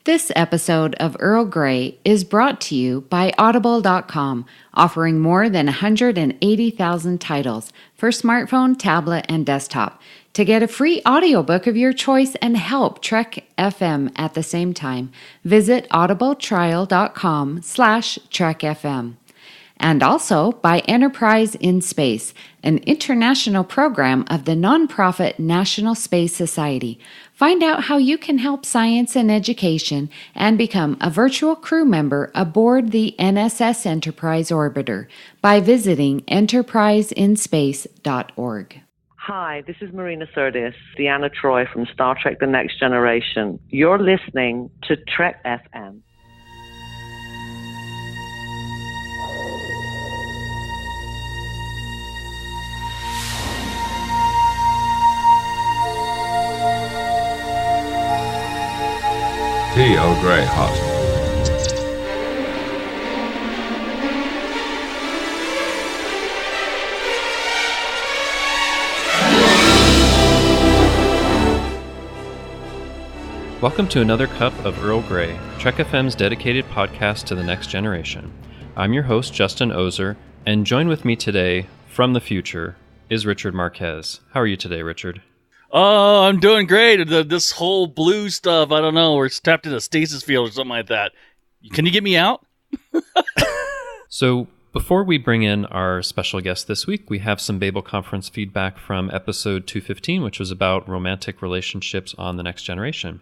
This episode of Earl Grey is brought to you by Audible.com, offering more than 180,000 titles for smartphone, tablet, and desktop. To get a free audiobook of your choice and help Trek FM at the same time, visit audibletrial.com/trekfm. And also by Enterprise in Space, an international program of the nonprofit National Space Society. Find out how you can help science and education and become a virtual crew member aboard the NSS Enterprise Orbiter by visiting enterpriseinspace.org. Hi, this is Marina Sirtis, Deanna Troi from Star Trek The Next Generation. You're listening to Trek FM. T. Earl Grey Hot. Welcome to another cup of Earl Grey, Trek FM's dedicated podcast to the next generation. I'm your host, Justin Ozer, and join with me today from the future is Richard Marquez. How are you today, Richard? Oh, I'm doing great. This whole blue stuff, I don't know, we're tapped in a stasis field or something like that. Can you get me out? So, before we bring in our special guest this week, we have some Babel Conference feedback from episode 215, which was about romantic relationships on The Next Generation.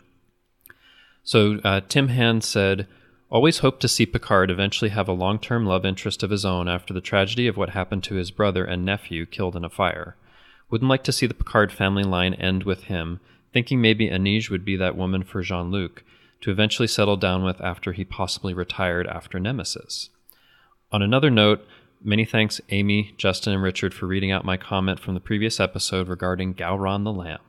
So, Tim Hand said, "Always hoped to see Picard eventually have a long-term love interest of his own after the tragedy of what happened to his brother and nephew killed in a fire. Wouldn't like to see the Picard family line end with him, thinking maybe Anij would be that woman for Jean-Luc, to eventually settle down with after he possibly retired after Nemesis." On another note, many thanks Amy, Justin, and Richard for reading out my comment from the previous episode regarding Gowron the Lamb.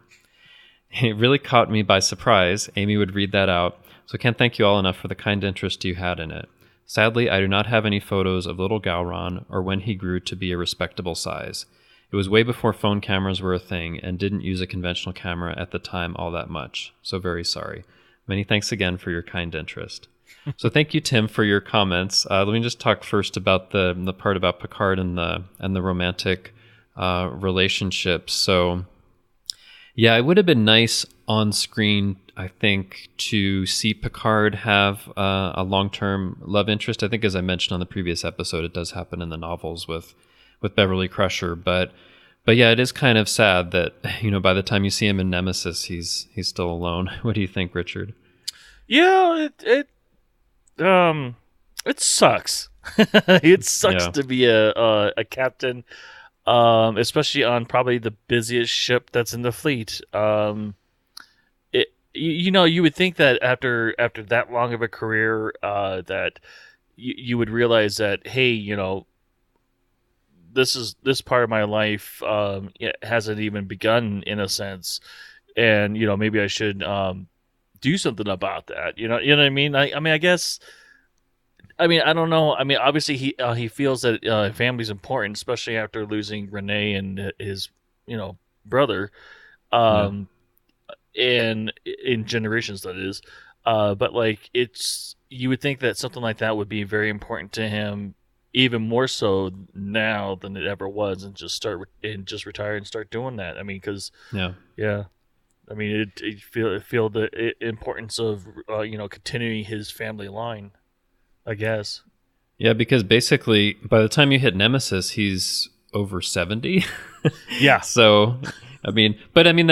It really caught me by surprise. Amy would read that out, so I can't thank you all enough for the kind interest you had in it. Sadly, I do not have any photos of little Gowron or when he grew to be a respectable size. It was way before phone cameras were a thing and didn't use a conventional camera at the time all that much, so very sorry. Many thanks again for your kind interest. So thank you, Tim, for your comments. Let me just talk first about the part about Picard and the romantic relationships. So, yeah, it would have been nice on screen, I think, to see Picard have a long-term love interest. I think, as I mentioned on the previous episode, it does happen in the novels with Beverly Crusher, but yeah, it is kind of sad that, you know, by the time you see him in Nemesis, he's still alone. What do you think, Richard? Yeah, it sucks. It sucks to be a captain, especially on probably the busiest ship that's in the fleet. You would think that after that long of a career, that you would realize that, hey, you know, this part of my life it hasn't even begun, in a sense, and you know, maybe I should do something about that. You know what I mean? I guess. I mean, I don't know. I mean, obviously he feels that family's important, especially after losing Renee and his, you know, brother, and in Generations, that is. But like, you would think that something like that would be very important to him, even more so now than it ever was, and just retire and start doing that. I mean, because I mean, it feel the importance of you know, continuing his family line, I guess. Yeah, because basically by the time you hit Nemesis, he's over 70. Yeah. So, then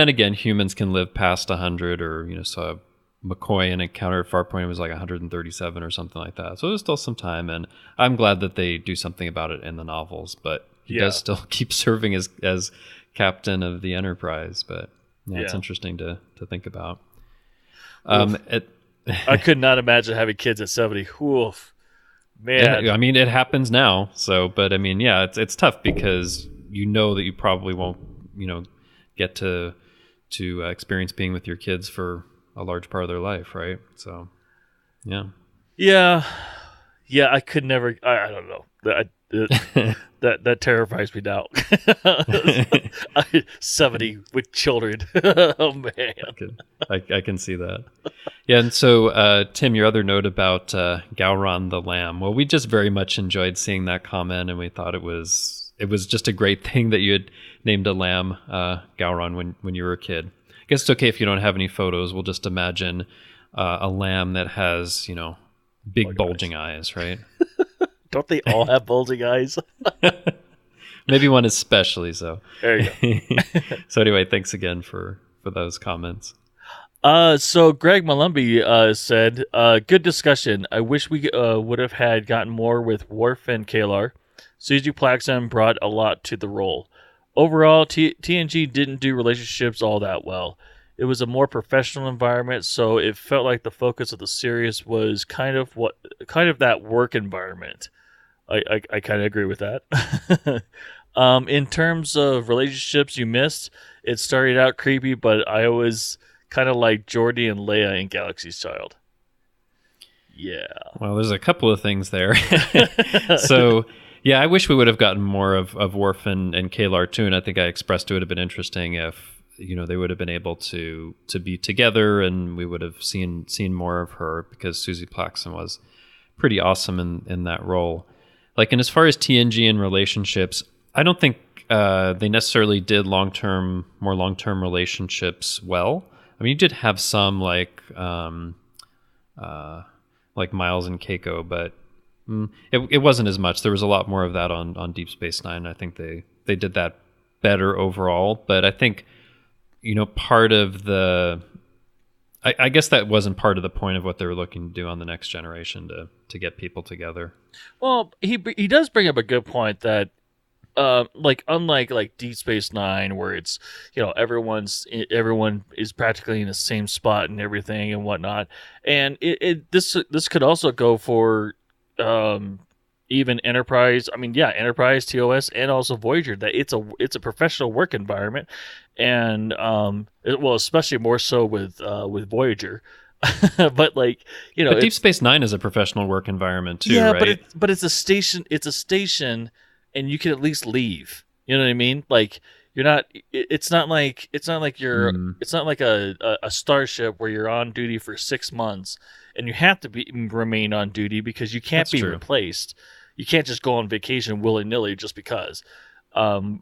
again, humans can live past 100, or, you know, so McCoy in Encounter at Farpoint was like 137 or something like that. So there's still some time, and I'm glad that they do something about it in the novels, but he does still keep serving as captain of the Enterprise. But yeah, it's interesting to think about. I could not imagine having kids at 70. Oof, man. I mean, it happens now. So, but I mean, yeah, it's tough because you know that you probably won't, you know, get to experience being with your kids for a large part of their life, right? So, yeah. I could never. I don't know. That terrifies me now. 70 with children. Oh man, I can see that. Yeah, and so Tim, your other note about Gowron the lamb. Well, we just very much enjoyed seeing that comment, and we thought it was just a great thing that you had named a lamb Gowron when you were a kid. I guess it's okay if you don't have any photos. We'll just imagine a lamb that has, big bulging eyes, right? Don't they all have bulging eyes? Maybe one especially so. There you go. So anyway, thanks again for those comments. So Greg Malumbi said, good discussion. I wish we would have had gotten more with Worf and Kalar. Suzie Plakson brought a lot to the role. Overall, TNG didn't do relationships all that well. It was a more professional environment, so it felt like the focus of the series was kind of that work environment. I kind of agree with that. In terms of relationships you missed, it started out creepy, but I always kind of like Geordi and Leia in Galaxy's Child. Yeah. Well, there's a couple of things there. So, yeah, I wish we would have gotten more of Worf and Kalar too, and I think I expressed it would have been interesting if they would have been able to be together, and we would have seen more of her, because Suzie Plakson was pretty awesome in that role. Like, and as far as TNG and relationships, I don't think they necessarily did more long-term relationships well. I mean, you did have some like Miles and Keiko, but it wasn't as much. There was a lot more of that on Deep Space Nine. I think they did that better overall. But I think, part of the... I guess that wasn't part of the point of what they were looking to do on the Next Generation, to get people together. Well, he does bring up a good point that, unlike Deep Space Nine, where it's everyone is practically in the same spot and everything and whatnot, and this could also go for even Enterprise. I mean, yeah, Enterprise, TOS, and also Voyager. That it's a professional work environment, and especially more so with Voyager. But but Deep Space Nine is a professional work environment too, yeah, right? but it's a station. It's a station, and you can at least leave. You know what I mean? Like, you're not. It's not like you're. It's not like a starship where you're on duty for 6 months and you have to remain on duty because you can't be replaced. You can't just go on vacation willy nilly just because. I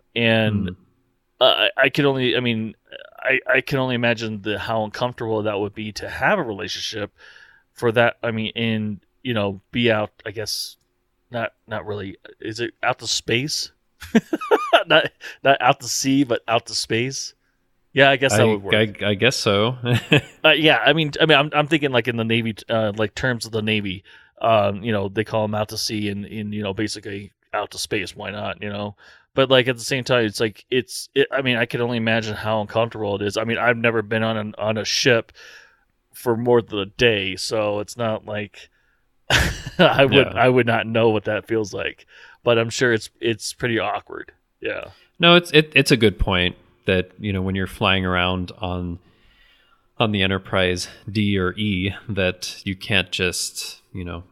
can only imagine how uncomfortable that would be to have a relationship for that. I mean, and be out. I guess not really. Is it out to space? not out to sea, but out to space. Yeah, I guess that would work. I guess so. Yeah, I mean, I'm thinking like in the Navy, like terms of the Navy. They call them out to sea and basically out to space. Why not? But like at the same time, it's like I mean, I can only imagine how uncomfortable it is. I mean, I've never been on a ship for more than a day, so it's not like I would not know what that feels like. But I'm sure it's pretty awkward. Yeah. No, it's a good point that when you're flying around on the Enterprise D or E, that you can't just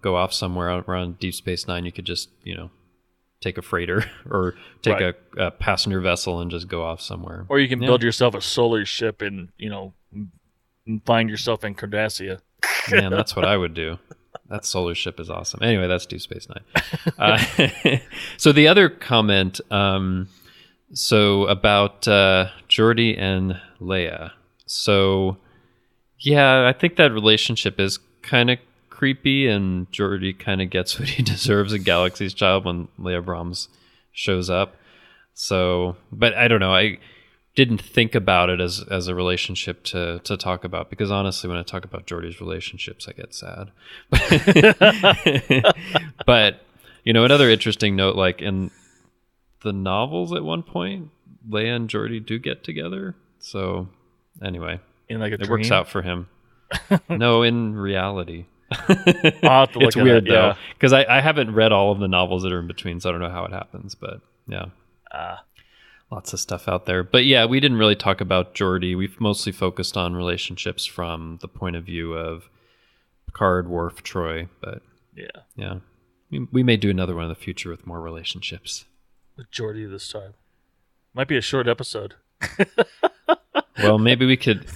go off somewhere around Deep Space Nine. You could just take a freighter or take a passenger vessel and just go off somewhere. Or you can build yourself a solar ship and find yourself in Cardassia. Man, that's what I would do. That solar ship is awesome. Anyway, that's Deep Space Nine. So the other comment, about Geordi and Leia. So, yeah, I think that relationship is kind of creepy, and Geordi kind of gets what he deserves in Galaxy's Child when Leia Brahms shows up. So, but I don't know. I didn't think about it as a relationship to talk about, because honestly, when I talk about Geordi's relationships, I get sad. But another interesting note, like in the novels, at one point, Leia and Geordi do get together. So anyway, in like a it dream? Works out for him. No, in reality. I'll have to look it's at weird that, yeah. though, because I haven't read all of the novels that are in between, so I don't know how it happens. But yeah. Lots of stuff out there. But yeah, we didn't really talk about Geordi. We've mostly focused on relationships from the point of view of Picard, Worf, Troy. But yeah. We may do another one in the future with more relationships. With Geordi this time. Might be a short episode. Well, maybe we could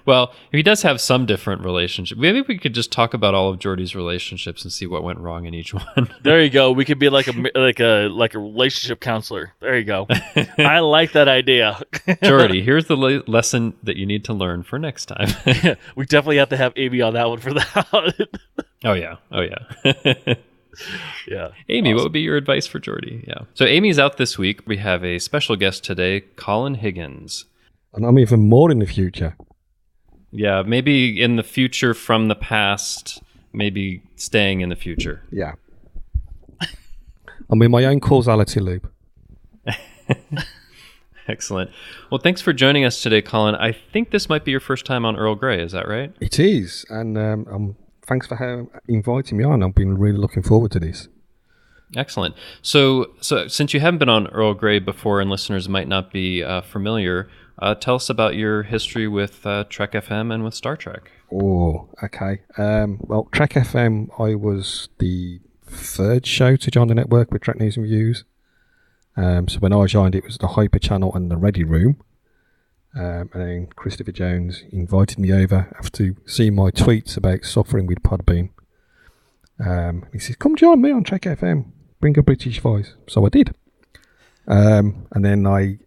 Well, he does have some different relationships. Maybe we could just talk about all of Geordi's relationships and see what went wrong in each one. There you go. We could be like a relationship counselor. There you go. I like that idea. Geordi, here's the lesson that you need to learn for next time. We definitely have to have Amy on that one for that. Oh yeah. Yeah. Amy, Awesome. What would be your advice for Geordi? Yeah. So Amy's out this week. We have a special guest today, Colin Higgins. And I'm even more in the future. Yeah, maybe in the future from the past, maybe staying in the future. Yeah. I'm in my own causality loop. Excellent. Well, thanks for joining us today, Colin. I think this might be your first time on Earl Grey. Is that right? It is. And thanks for inviting me on. I've been really looking forward to this. Excellent. So since you haven't been on Earl Grey before and listeners might not be familiar, tell us about your history with Trek FM and with Star Trek. Oh, okay. Well, Trek FM, I was the third show to join the network with Trek News and Views. So when I joined, it was the Hyper Channel and the Ready Room. And then Christopher Jones invited me over after seeing my tweets about suffering with Podbean. He said, come join me on Trek FM. Bring a British voice. So I did. And then I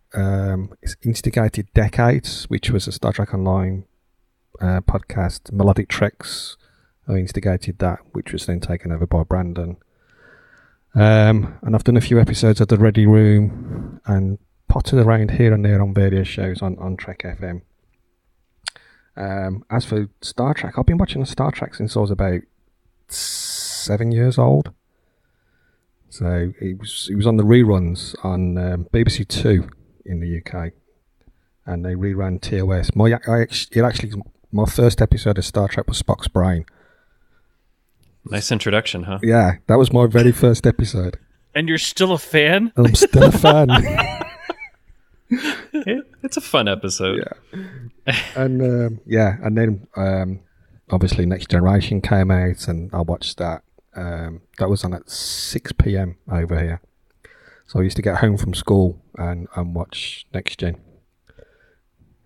instigated Decades, which was a Star Trek Online podcast. Melodic Treks, I instigated that, which was then taken over by Brandon. And I've done a few episodes of the Ready Room and potted around here and there on various shows on Trek FM. As for Star Trek, I've been watching Star Trek since I was about 7 years old. So it was on the reruns on BBC Two in the UK, and they rerun TOS. My first episode of Star Trek was Spock's Brain. Nice introduction, huh? Yeah, that was my very first episode. And you're still a fan? And I'm still a fan. It's a fun episode. Yeah. And then obviously Next Generation came out, and I watched that. That was on at 6 p.m. over here. So I used to get home from school and watch Next Gen.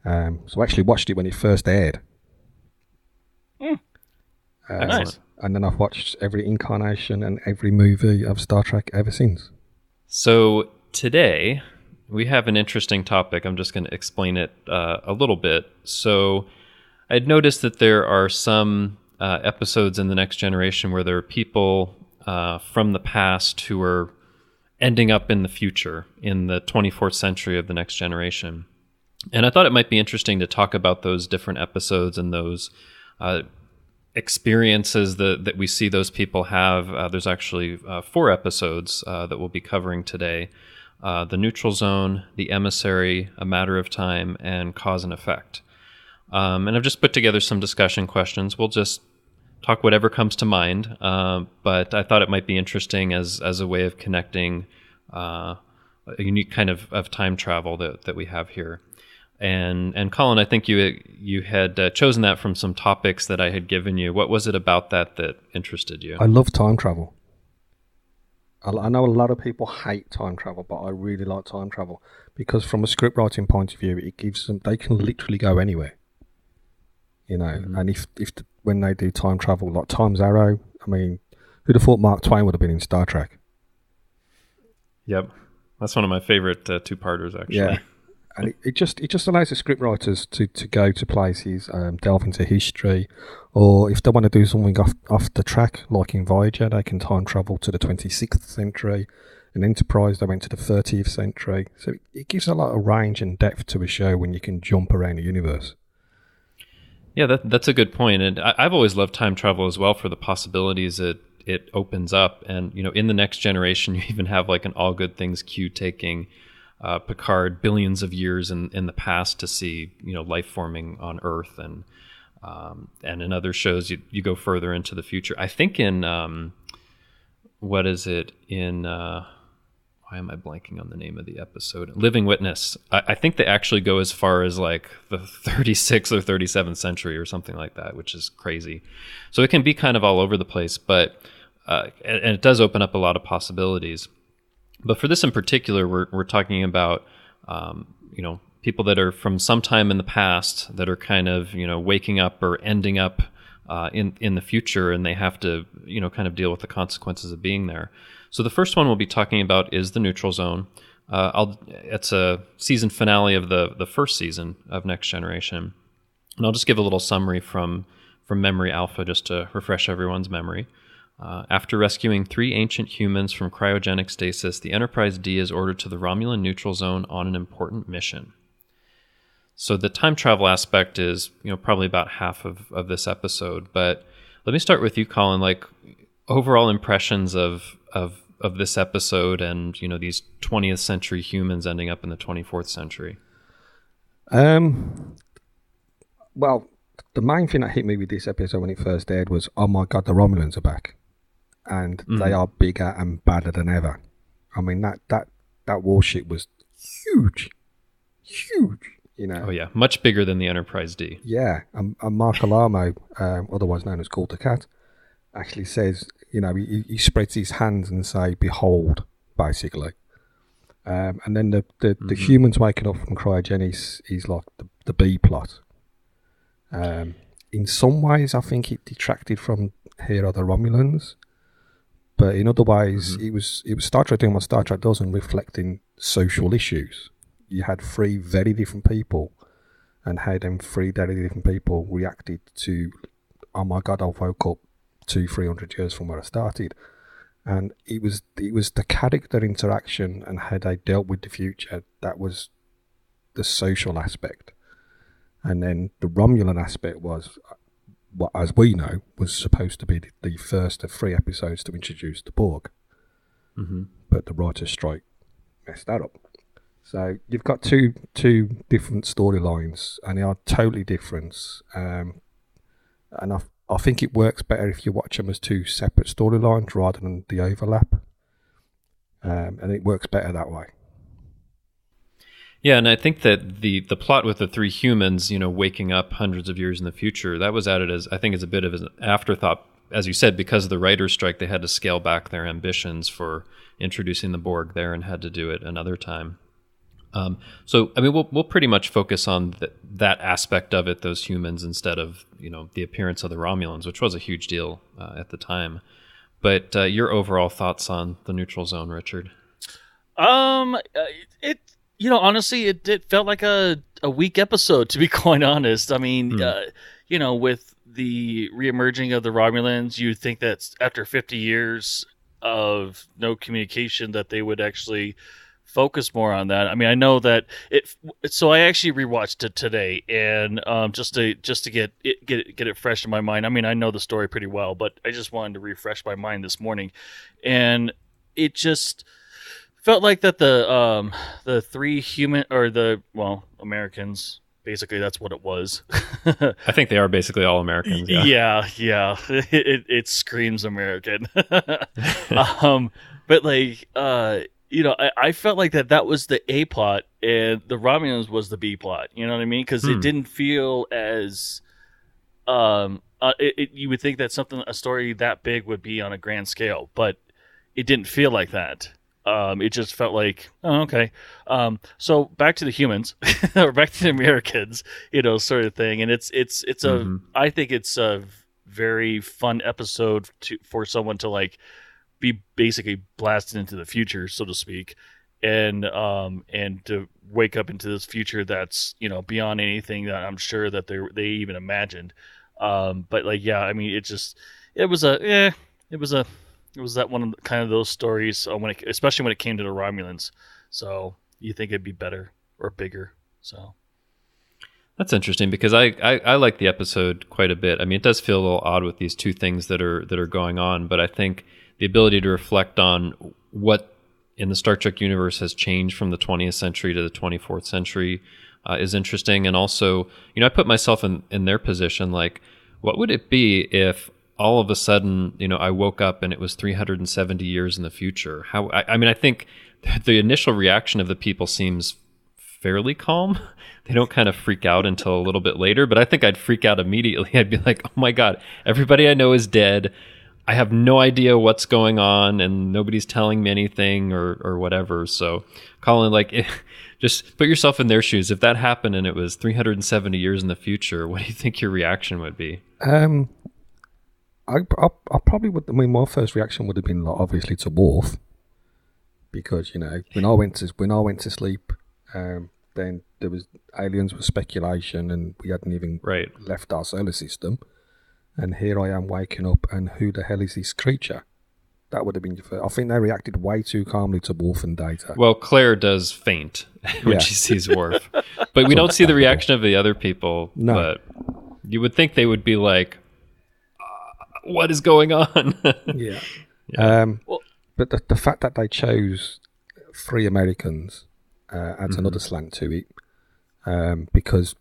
So I actually watched it when it first aired. Nice. And then I've watched every incarnation and every movie of Star Trek ever since. So today we have an interesting topic. I'm just going to explain it a little bit. So I'd noticed that there are some episodes in The Next Generation where there are people from the past who are ending up in the future, in the 24th century of The Next Generation. And I thought it might be interesting to talk about those different episodes and those experiences that we see those people have. There's actually 4 episodes that we'll be covering today. The Neutral Zone, The Emissary, A Matter of Time, and Cause and Effect. And I've just put together some discussion questions. We'll just talk whatever comes to mind, but I thought it might be interesting as a way of connecting a unique kind of time travel that we have here. And Colin, I think you had chosen that from some topics that I had given you. What was it about that interested you? I love time travel. I know a lot of people hate time travel, but I really like time travel because from a script writing point of view, it gives them, they can literally go anywhere. You know, and if when they do time travel, like Time's Arrow, I mean, who'd have thought Mark Twain would have been in Star Trek? Yep, that's one of my favorite two-parters, actually. Yeah, and it just allows the script writers to go to places, delve into history, or if they want to do something off the track, like in Voyager, they can time travel to the 26th century. In Enterprise, they went to the 30th century. So it gives a lot of range and depth to a show when you can jump around the universe. Yeah, that's a good point. And I've always loved time travel as well for the possibilities it opens up. And, you know, in The Next Generation, you even have like an All Good Things Q taking Picard billions of years in the past to see, you know, life forming on Earth. And in other shows, you go further into the future. I think in, what is it? In... why am I blanking on the name of the episode? Living Witness. I think they actually go as far as like the 36th or 37th century or something like that, which is crazy. So it can be kind of all over the place, but and it does open up a lot of possibilities. But for this in particular, we're talking about you know, people that are from some time in the past that are kind of, waking up or ending up in the future, and they have to, kind of deal with the consequences of being there. So the first one we'll be talking about is the Neutral Zone. It's a season finale of the first season of Next Generation. And I'll just give a little summary from Memory Alpha just to refresh everyone's memory. After rescuing 3 ancient humans from cryogenic stasis, the Enterprise D is ordered to the Romulan Neutral Zone on an important mission. So the time travel aspect is, probably about half of this episode. But let me start with you, Colin. Like, overall impressions of this episode and, these 20th century humans ending up in the 24th century. Well, the main thing that hit me with this episode when it first aired was, oh my God, the Romulans are back. And they are bigger and badder than ever. I mean, that warship was huge. Oh yeah, much bigger than the Enterprise D. Yeah, and Mark Alamo, otherwise known as Coulter Cat, actually says, he spreads his hands and say, behold, basically. And then the humans waking up from cryogenics is like the B plot. In some ways, I think it detracted from Here Are the Romulans, but in other ways, it was Star Trek doing what Star Trek does and reflecting social issues. You had 3 very different people, and how them 3 very different people reacted to, oh my God, I woke up 200-300 years from where I started. And it was the character interaction and how they dealt with the future that was the social aspect. And then the Romulan aspect was, what, as we know, was supposed to be the first of 3 episodes to introduce the Borg. But the writer's strike messed that up. So you've got two different storylines, and they are totally different. And I think it works better if you watch them as 2 separate storylines rather than the overlap. And it works better that way. Yeah, and I think that the plot with the 3 humans, waking up hundreds of years in the future, that was added as a bit of an afterthought. As you said, because of the writer's strike, they had to scale back their ambitions for introducing the Borg there and had to do it another time. So, I mean, we'll pretty much focus on that aspect of it, those humans, instead of, the appearance of the Romulans, which was a huge deal at the time. But your overall thoughts on the Neutral Zone, Richard? Honestly, it felt like a weak episode, to be quite honest. I mean, with the reemerging of the Romulans, you'd think that after 50 years of no communication that they would actually focus more on that. I mean, I know that so I actually rewatched it today, and just to get it fresh in my mind. I mean, I know the story pretty well, but I just wanted to refresh my mind this morning, and it just felt like that the 3 human Americans. Basically, that's what it was. I think they are basically all Americans. Yeah. It screams American. But like, I felt like that was the A plot, and the Romulans was the B plot. You know what I mean? Because it didn't feel as you would think that a story that big would be on a grand scale, but it didn't feel like that. It just felt like, oh, okay. So back to the humans, or back to the Americans, sort of thing. And it's I think it's a very fun episode for someone to like be basically blasted into the future, so to speak, and to wake up into this future that's beyond anything that I'm sure that they even imagined. But like, yeah, I mean, it was that one of kind of those stories especially when it came to the Romulans. So you think it'd be better or bigger. So that's interesting, because I like the episode quite a bit. I mean, it does feel a little odd with these 2 things that are going on, but I think the ability to reflect on what in the Star Trek universe has changed from the 20th century to the 24th century is interesting. And also, I put myself in their position. Like, what would it be if all of a sudden, I woke up and it was 370 years in the future? I think the initial reaction of the people seems fairly calm. They don't kind of freak out until a little bit later, but I think I'd freak out immediately. I'd be like, oh my God, everybody I know is dead. I have no idea what's going on, and nobody's telling me anything or whatever. So, Colin, like, just put yourself in their shoes. If that happened and it was 370 years in the future, what do you think your reaction would be? I probably would. I mean, my first reaction would have been like, obviously to Worf, because when I went to sleep, then there was aliens were speculation, and we hadn't even left our solar system, and here I am waking up, and who the hell is this creature? That would have been your first. I think they reacted way too calmly to Worf and Data. Well, Claire does faint when she sees Worf, but we don't see the reaction of the other people. No. But you would think they would be like, what is going on? Yeah. But the fact that they chose 3 Americans adds another slant to it, because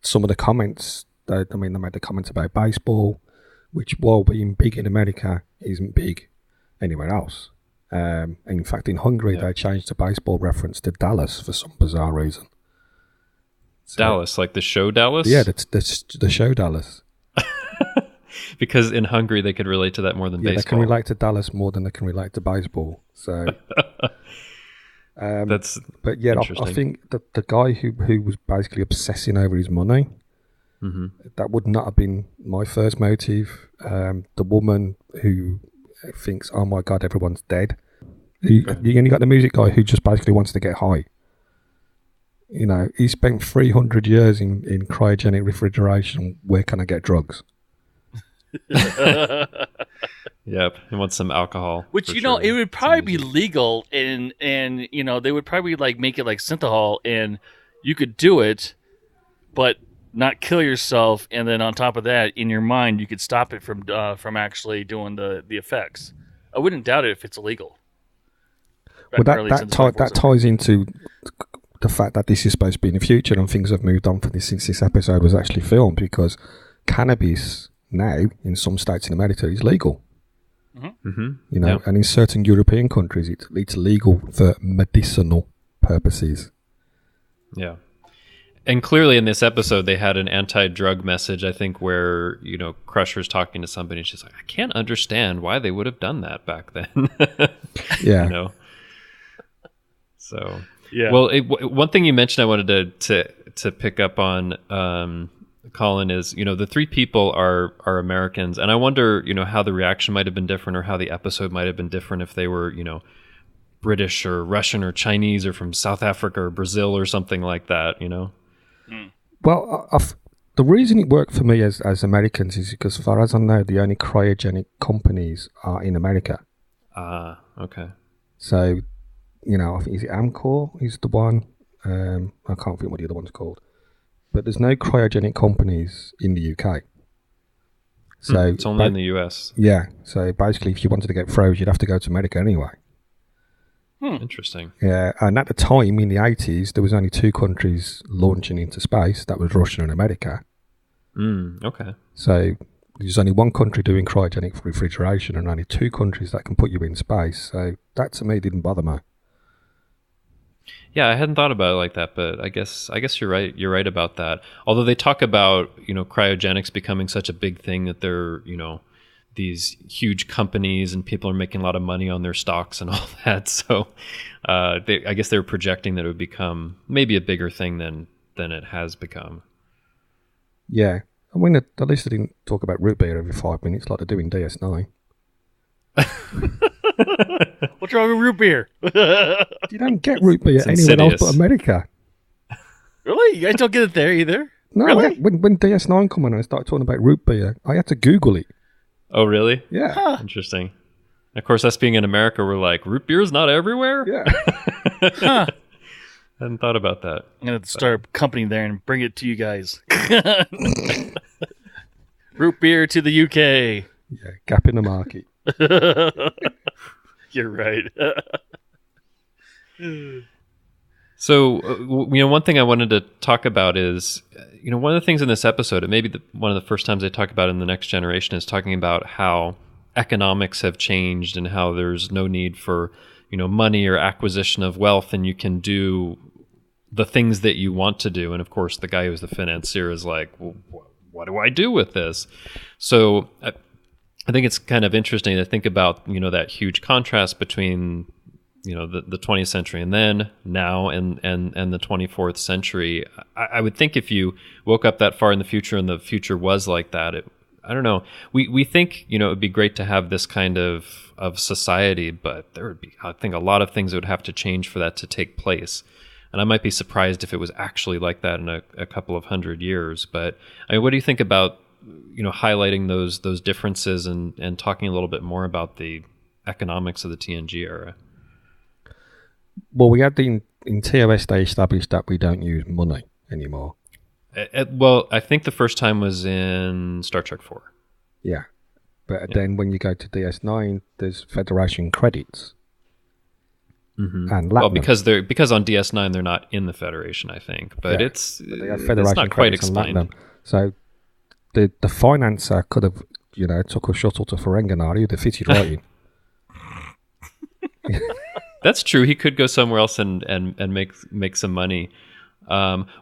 some of the comments, they made the comments about baseball, which, while being big in America, isn't big anywhere else. In fact, in Hungary, they changed the baseball reference to Dallas for some bizarre reason. So, Dallas, like the show Dallas? Yeah, the show Dallas. Because in Hungary, they could relate to that more than baseball. They can relate to Dallas more than they can relate to baseball. So, but yeah, I think that the guy who was basically obsessing over his money, that would not have been my first motive. The woman who thinks, oh my God, everyone's dead. You only got the music guy who just basically wants to get high. He spent 300 years in cryogenic refrigeration. Where can I get drugs? Yep, he wants some alcohol. Which it would probably be legal, and they would probably like make it like synthahol, and you could do it, but not kill yourself. And then on top of that, in your mind, you could stop it from actually doing the effects. I wouldn't doubt it if it's illegal. Well, that ties into the fact that this is supposed to be in the future, and things have moved on since this episode was actually filmed, because cannabis now in some states in America is legal. And in certain European countries it's legal for medicinal purposes. Yeah. And clearly in this episode they had an anti-drug message, I think, where Crusher's talking to somebody and she's like, I can't understand why they would have done that back then. Yeah. So yeah. Well, one thing you mentioned I wanted to pick up on, Colin, is the 3 people are Americans, and I wonder how the reaction might have been different, or how the episode might have been different if they were British or Russian or Chinese or from South Africa or Brazil or something like that. Well, the reason it worked for me as Americans is because, as far as I know, the only cryogenic companies are in America. Okay. So I think, is it Amcor is the one? I can't think what the other one's called. But there's no cryogenic companies in the UK. So it's only in the US. Yeah. So basically, if you wanted to get froze, you'd have to go to America anyway. Interesting. Yeah. And at the time, in the 80s, there was only 2 countries launching into space. That was Russia and America. Okay. So there's only 1 country doing cryogenic refrigeration, and only 2 countries that can put you in space. So that, to me, didn't bother me. Yeah, I hadn't thought about it like that, but I guess you're right. You're right about that. Although they talk about cryogenics becoming such a big thing that they're these huge companies and people are making a lot of money on their stocks and all that. So I guess they were projecting that it would become maybe a bigger thing than it has become. Yeah, I mean, at least they didn't talk about root beer every 5 minutes like they do in DS9. What's wrong with root beer? You don't get root beer anywhere else but America. Really? You guys don't get it there either? No, really? when DS9 came on and I started talking about root beer, I had to Google it. Oh, really? Yeah. Huh. Interesting. Of course, us being in America, we're like, root beer is not everywhere? Yeah. Huh. I hadn't thought about that. I'm going to start a company there and bring it to you guys. Root beer to the UK. Yeah, gap in the market. You're right. So, one thing I wanted to talk about is, one of the things in this episode, and maybe one of the first times they talk about it in The Next Generation, is talking about how economics have changed and how there's no need for, money or acquisition of wealth, and you can do the things that you want to do. And of course, the guy who's the financier is like, well, what do I do with this? So I think it's kind of interesting to think about, that huge contrast between the 20th century, and then now and the 24th century. I would think if you woke up that far in the future and the future was like that, I don't know. We think, it would be great to have this kind of society, but there would be, I think, a lot of things that would have to change for that to take place. And I might be surprised if it was actually like that in a couple of hundred years. But I mean, what do you think about, highlighting those differences and talking a little bit more about the economics of the TNG era? Well, we had in TOS they established that we don't use money anymore. Well, I think the first time was in Star Trek 4. Yeah. But then when you go to DS9, there's Federation credits. Mm-hmm. And well, because on DS9 they're not in the Federation, I think. But yeah, it's not quite explained. So the financer could have, took a shuttle to Ferenginar, you'd have fitted right in. That's true. He could go somewhere else and make some money.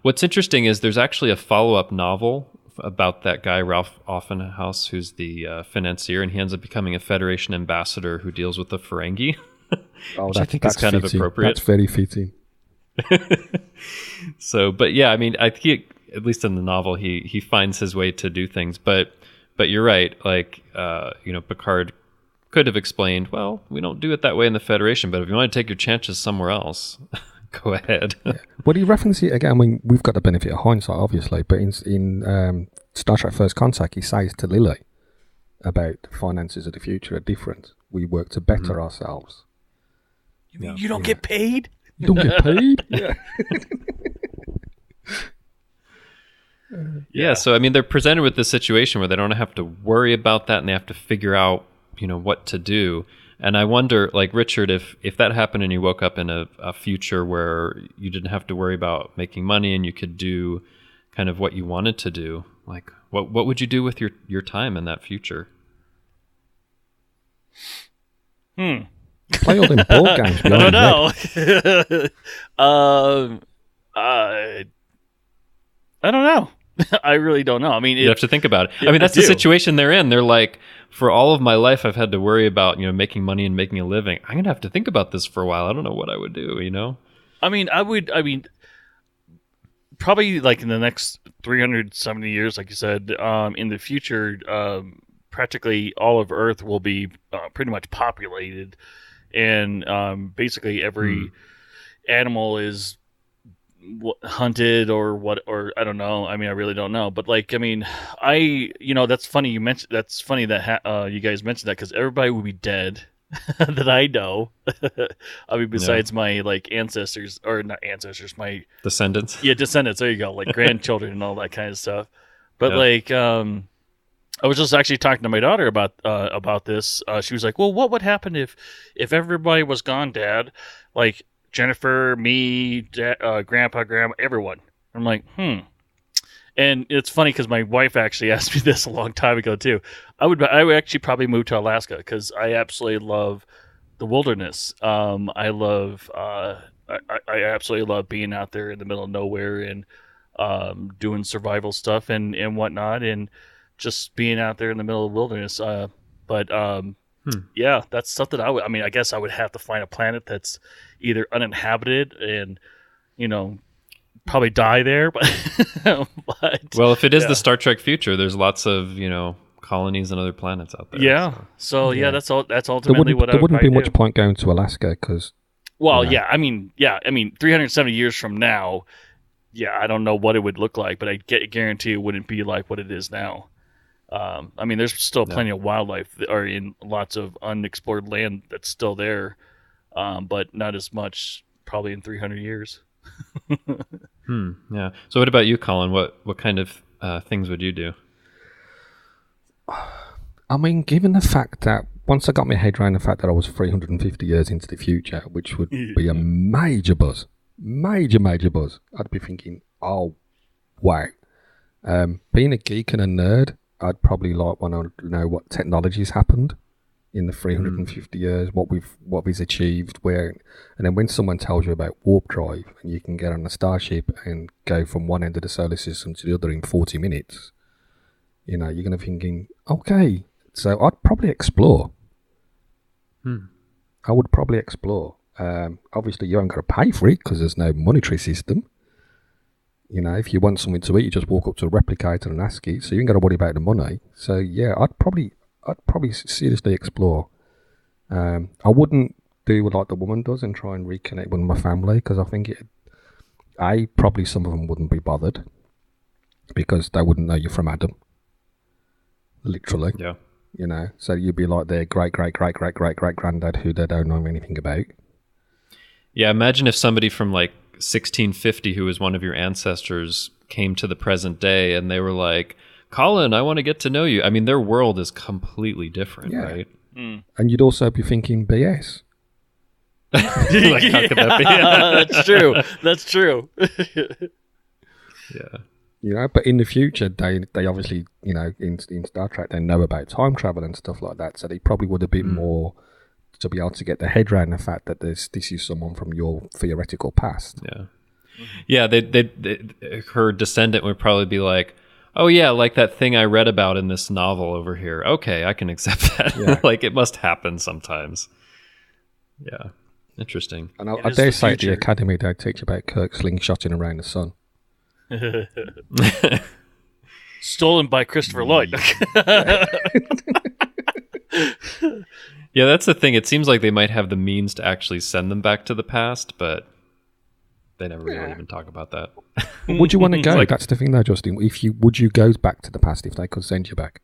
What's interesting is there's actually a follow-up novel about that guy, Ralph Offenhouse, who's the financier, and he ends up becoming a Federation ambassador who deals with the Ferengi, which I think is kind of appropriate. That's very fitting. So, but yeah, I mean, I think at least in the novel, he finds his way to do things. But you're right. Like, Picard could have explained, well, we don't do it that way in the Federation, but if you want to take your chances somewhere else, go ahead. Yeah. Well, he references it again. I mean, we've got the benefit of hindsight, obviously, but in Star Trek First Contact, he says to Lily about the finances of the future are different. We work to better ourselves. You mean you don't get paid? You don't get paid? Yeah. Yeah, so I mean, they're presented with this situation where they don't have to worry about that, and they have to figure out, what to do. And I wonder, like Richard, if that happened and you woke up in a future where you didn't have to worry about making money and you could do kind of what you wanted to do, like what would you do with your time in that future? Play all them board games. I don't know. I don't know. I really don't know. I mean, you have to think about it. I mean, that's the situation they're in. They're like, for all of my life, I've had to worry about, making money and making a living. I'm going to have to think about this for a while. I don't know what I would do, I mean, probably like in the next 370 years, like you said, in the future, practically all of Earth will be pretty much populated. And basically every animal is hunted or I don't know. I mean, I really don't know. But that's funny you mentioned. That's funny that you guys mentioned that, because everybody would be dead that I know. I mean, besides my ancestors, or not ancestors, my descendants. Yeah, descendants. There you go, like grandchildren and all that kind of stuff. But I was just actually talking to my daughter about this. She was like, "Well, what would happen if everybody was gone, Dad? Like Jennifer, me, Grandpa, Grandma, everyone." I'm like, And it's funny because my wife actually asked me this a long time ago too. I would actually probably move to Alaska because I absolutely love the wilderness. I absolutely love being out there in the middle of nowhere and doing survival stuff and whatnot, and just being out there in the middle of the wilderness. Yeah, that's something I guess I would have to find a planet that's either uninhabited and, probably die there. But well, if it is the Star Trek future, there's lots of, colonies and other planets out there. Yeah. So that's ultimately what I would There wouldn't be much do. point going to Alaska because. Well, yeah. I mean, 370 years from now, I don't know what it would look like, but I guarantee it wouldn't be like what it is now. I mean, there's still plenty of wildlife or in lots of unexplored land that's still there, but not as much probably in 300 years. Yeah. So what about you, Colin? What kind of things would you do? I mean, given the fact that once I got my head around the fact that I was 350 years into the future, which would be a major buzz, major buzz, I'd be thinking, oh, wow. Being a geek and a nerd, I'd probably want to know what technologies happened in the 350 years, what we've achieved, where, and then when someone tells you about warp drive and you can get on a starship and go from one end of the solar system to the other in 40 minutes, you're going to be thinking, okay, so I'd probably explore. I would probably explore. Obviously, you haven't got to pay for it because there's no monetary system. You know, if you want something to eat, you just walk up to a replicator and ask it. So you ain't got to worry about the money. So yeah, I'd probably seriously explore. I wouldn't do like the woman does and try and reconnect with my family, because I think probably some of them wouldn't be bothered because they wouldn't know you're from Adam. Literally. Yeah. You know, so you'd be like their great granddad who they don't know anything about. Yeah, imagine if somebody from like 1650 who was one of your ancestors came to the present day and they were like, Colin, I want to get to know you. I mean, their world is completely different, right? Mm. And you'd also be thinking BS. Like, how could that be? That's true. That's true. Yeah. You know, but in the future, they obviously, you know, in Star Trek, they know about time travel and stuff like that. So they probably would have been more to be able to get their head around the fact that this is someone from your theoretical past. Yeah. Yeah, her descendant would probably be like, oh yeah, like that thing I read about in this novel over here. Okay, I can accept that. Yeah. Like, it must happen sometimes. Yeah. Interesting. And I dare say at the academy they teach about Kirk slingshotting around the sun. Stolen by Christopher Lloyd. Yeah, that's the thing. It seems like they might have the means to actually send them back to the past, but they never really even talk about that. Would you want to go? That's the thing though, Justin. Would you go back to the past if they could send you back?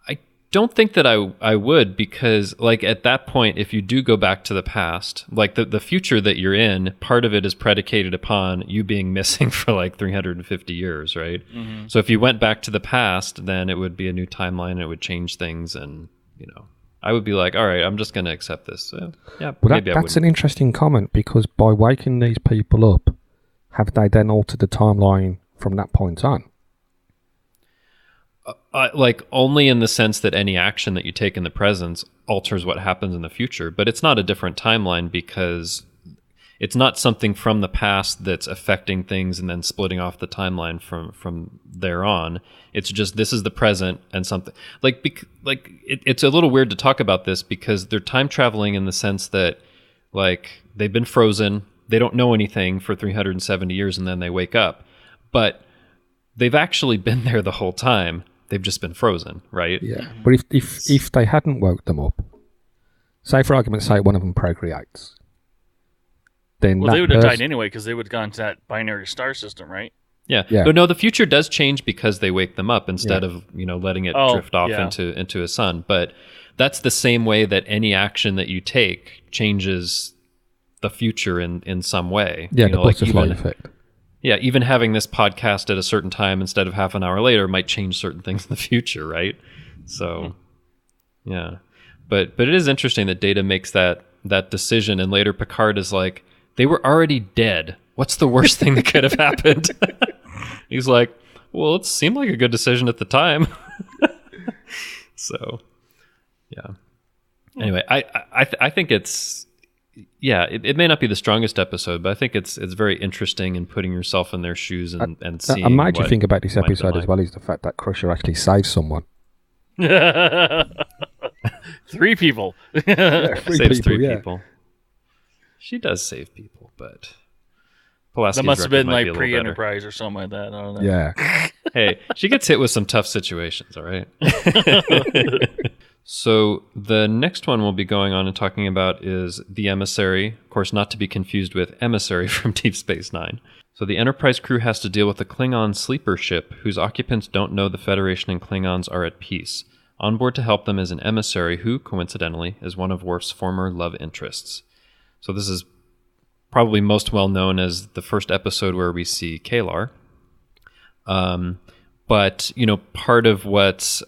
I don't think that I would, because like at that point, if you do go back to the past, like the future that you're in, part of it is predicated upon you being missing for like 350 years, right? Mm-hmm. So if you went back to the past, then it would be a new timeline and it would change things, and you know, I would be like, all right, I'm just going to accept this. Yeah, well, that's an interesting comment, because by waking these people up, have they then altered the timeline from that point on? Like, only in the sense that any action that you take in the present alters what happens in the future, but it's not a different timeline, because it's not something from the past that's affecting things and then splitting off the timeline from there on. It's just, this is the present, and something it's a little weird to talk about this because they're time traveling in the sense that, like, they've been frozen, they don't know anything for 370 years, and then they wake up, but they've actually been there the whole time. They've just been frozen, right? Yeah. But if they hadn't woke them up, say for argument's sake one of them procreates, then they would have died anyway, because they would have gone to that binary star system, right? Yeah. But no, the future does change because they wake them up instead of, you know, letting it drift off into a sun. But that's the same way that any action that you take changes the future in some way. Yeah, you know, the butterfly effect. Yeah, even having this podcast at a certain time instead of half an hour later might change certain things in the future, right? So, yeah. But it is interesting that Data makes that decision, and later Picard is like, they were already dead. What's the worst thing that could have happened? He's like, well, it seemed like a good decision at the time. So, yeah. Anyway, I think it's, yeah, it may not be the strongest episode, but I think it's very interesting in putting yourself in their shoes and seeing. A major thing about this episode as well is the fact that Crusher actually saves someone. 3 people. Saves 3 people. She does save people, but Pulaski's that must have been like pre-Enterprise or something like that. I don't know. Yeah. Hey, she gets hit with some tough situations, all right? So the next one we'll be going on and talking about is the Emissary. Of course, not to be confused with Emissary from Deep Space Nine. So the Enterprise crew has to deal with a Klingon sleeper ship whose occupants don't know the Federation and Klingons are at peace. On board to help them is an emissary who, coincidentally, is one of Worf's former love interests. So this is probably most well known as the first episode where we see Kalar. But, you know, part of what's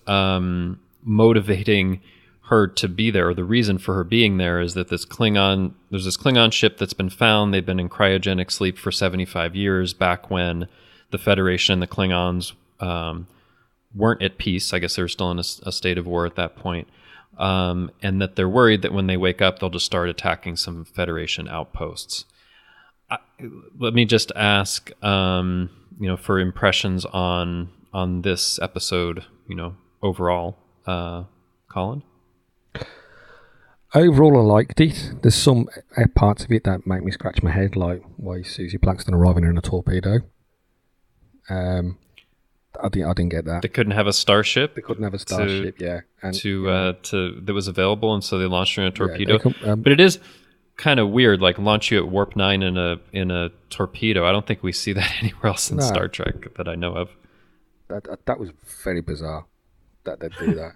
motivating her to be there, or the reason for her being there, is that there's this Klingon ship that's been found. They've been in cryogenic sleep for 75 years, back when the Federation and the Klingons weren't at peace. I guess they were still in a state of war at that point. And that they're worried that when they wake up, they'll just start attacking some Federation outposts. Let me just ask, for impressions on this episode, overall, Colin? Overall, I liked it. There's some parts of it that make me scratch my head, like why is Susie Plaxton arriving in a torpedo. I didn't get that. They couldn't have a starship. They couldn't have a starship, yeah. And, that was available, and so they launched her in a torpedo. Yeah, but it is kind of weird, like launch you at warp 9 in a torpedo. I don't think we see that anywhere else in Star Trek that I know of. That was very bizarre that they'd do that.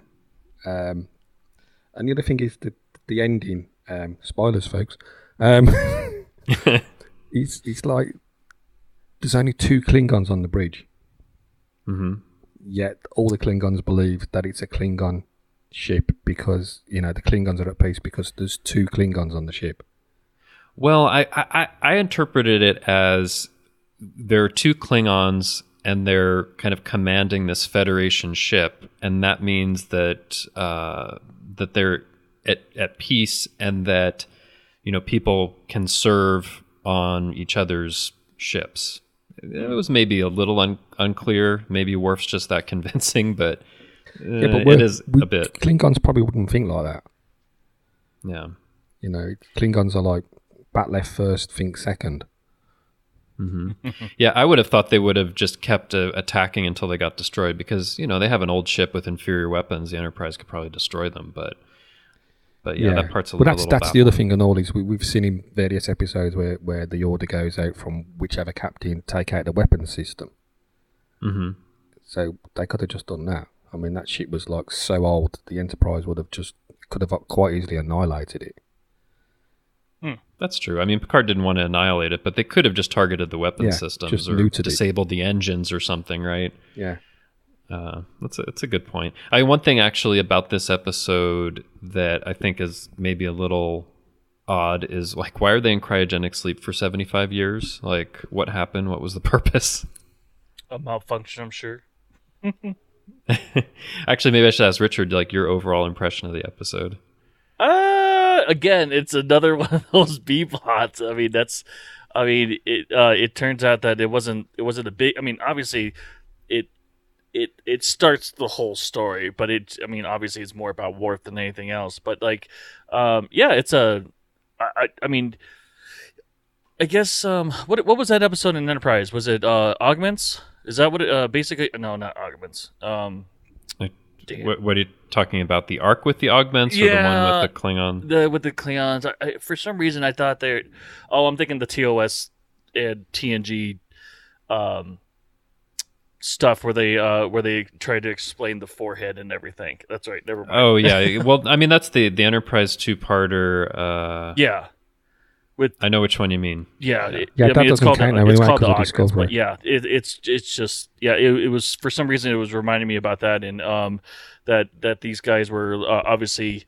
And the other thing is the ending. Spoilers, folks. It's like there's only 2 Klingons on the bridge. Mm-hmm. Yet all the Klingons believe that it's a Klingon ship because the Klingons are at peace because there's 2 Klingons on the ship. Well, I interpreted it as there are 2 Klingons and they're kind of commanding this Federation ship, and that means that that they're at peace and that people can serve on each other's ships. It was maybe a little unclear. Maybe Worf's just that convincing, but, it is a bit. Klingons probably wouldn't think like that. Yeah. Klingons are like, bat left first, think second. Mm-hmm. Yeah, I would have thought they would have just kept attacking until they got destroyed because, they have an old ship with inferior weapons. The Enterprise could probably destroy them, but yeah, that part's a little that's baffling. The other thing on all is we've seen in various episodes where the order goes out from whichever captain take out the weapons system. Mm-hmm. So they could have just done that. I mean, that ship was like so old, the Enterprise could have quite easily annihilated it. That's true. I mean, Picard didn't want to annihilate it, but they could have just targeted the weapons systems or disabled the engines or something, right? Yeah. That's a good point. One thing actually about this episode that I think is maybe a little odd is like, why are they in cryogenic sleep for 75 years? Like, what happened? What was the purpose? A malfunction, I'm sure. Actually, maybe I should ask Richard, like, your overall impression of the episode. Again, it's another one of those B plots. I mean, it turns out that it wasn't a big. I mean, obviously, it starts the whole story, but obviously, it's more about Worf than anything else. But it's a. I mean, I guess what was that episode in Enterprise? Was it Augments? Is that what it basically? No, not Augments. What are you talking about? The arc with the augments, or the one with the Klingon? With the Klingons. For some reason, I thought they're. Oh, I'm thinking the TOS and TNG stuff where they tried to explain the forehead and everything. That's right. Never mind. Oh yeah. Well, I mean that's the Enterprise 2-parter. Yeah. I know which one you mean. Yeah. That doesn't count now. It's called the Augments, but yeah, it's just it was for some reason it was reminding me about that and that these guys were obviously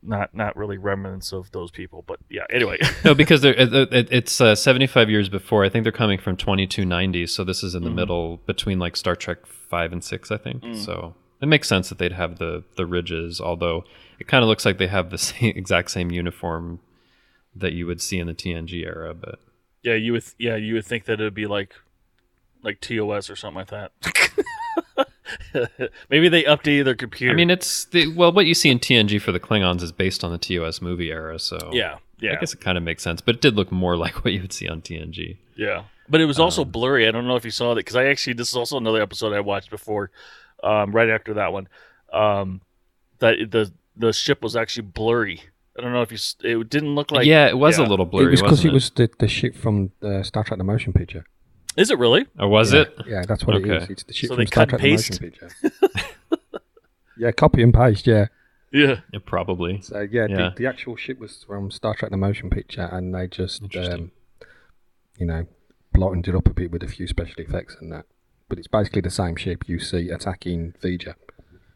not really remnants of those people, but yeah. Anyway, no, because it's 75 years before. I think they're coming from 2290, so this is in the middle between like Star Trek 5 and 6, I think. So it makes sense that they'd have the ridges, although it kind of looks like they have the exact same uniform that you would see in the TNG era, but you would think that it'd be like TOS or something like that. Maybe they updated their computer. I mean, what you see in TNG for the Klingons is based on the TOS movie era, so yeah. I guess it kind of makes sense, but it did look more like what you would see on TNG. Yeah, but it was also blurry. I don't know if you saw that because this is also another episode I watched before, right after that one. That the ship was actually blurry. I don't know if it didn't look like. Yeah, it was a little blurry. It was because it was the ship from Star Trek: The Motion Picture. Is it really? Or was it? Yeah, that's what it is. It's the ship so from Star Trek: The Motion Picture. Yeah, copy and paste. Yeah. Yeah. Probably. So the actual ship was from Star Trek: The Motion Picture, and they just blotted it up a bit with a few special effects and that. But it's basically the same ship you see attacking Vija.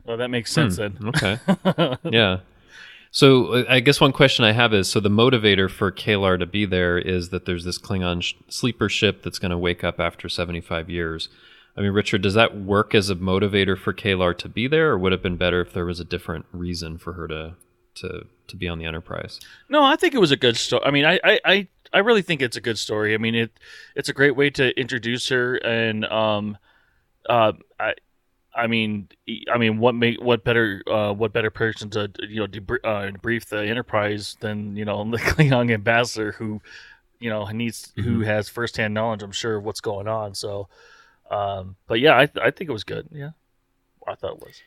Well, that makes sense then. Okay. Yeah. So I guess one question I have is, so the motivator for Kalar to be there is that there's this Klingon sleeper ship that's going to wake up after 75 years. I mean, Richard, does that work as a motivator for Kalar to be there, or would it have been better if there was a different reason for her to be on the Enterprise? No, I think it was a good story. I mean, I really think it's a good story. I mean, it's a great way to introduce her, and what better person to debrief the Enterprise than the Klingon ambassador who who has firsthand knowledge, I'm sure, of what's going on. So, but yeah, I think it was good. Yeah, I thought it was.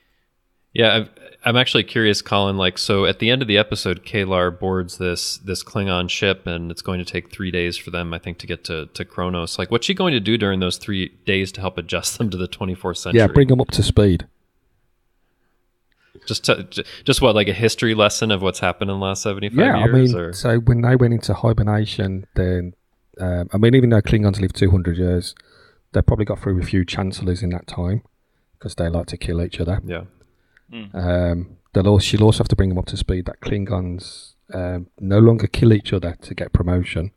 Yeah, I'm actually curious, Colin. Like, so at the end of the episode, Kalar boards this Klingon ship, and it's going to take 3 days for them, I think, to get to Kronos. Like, what's she going to do during those 3 days to help adjust them to the 24th century? Yeah, bring them up to speed. Just what, like a history lesson of what's happened in the last 75 years? Yeah, I mean, or? So when they went into hibernation, then, even though Klingons lived 200 years, they probably got through a few chancellors in that time, because they like to kill each other. Yeah. She'll also have to bring them up to speed that Klingons no longer kill each other to get promotion.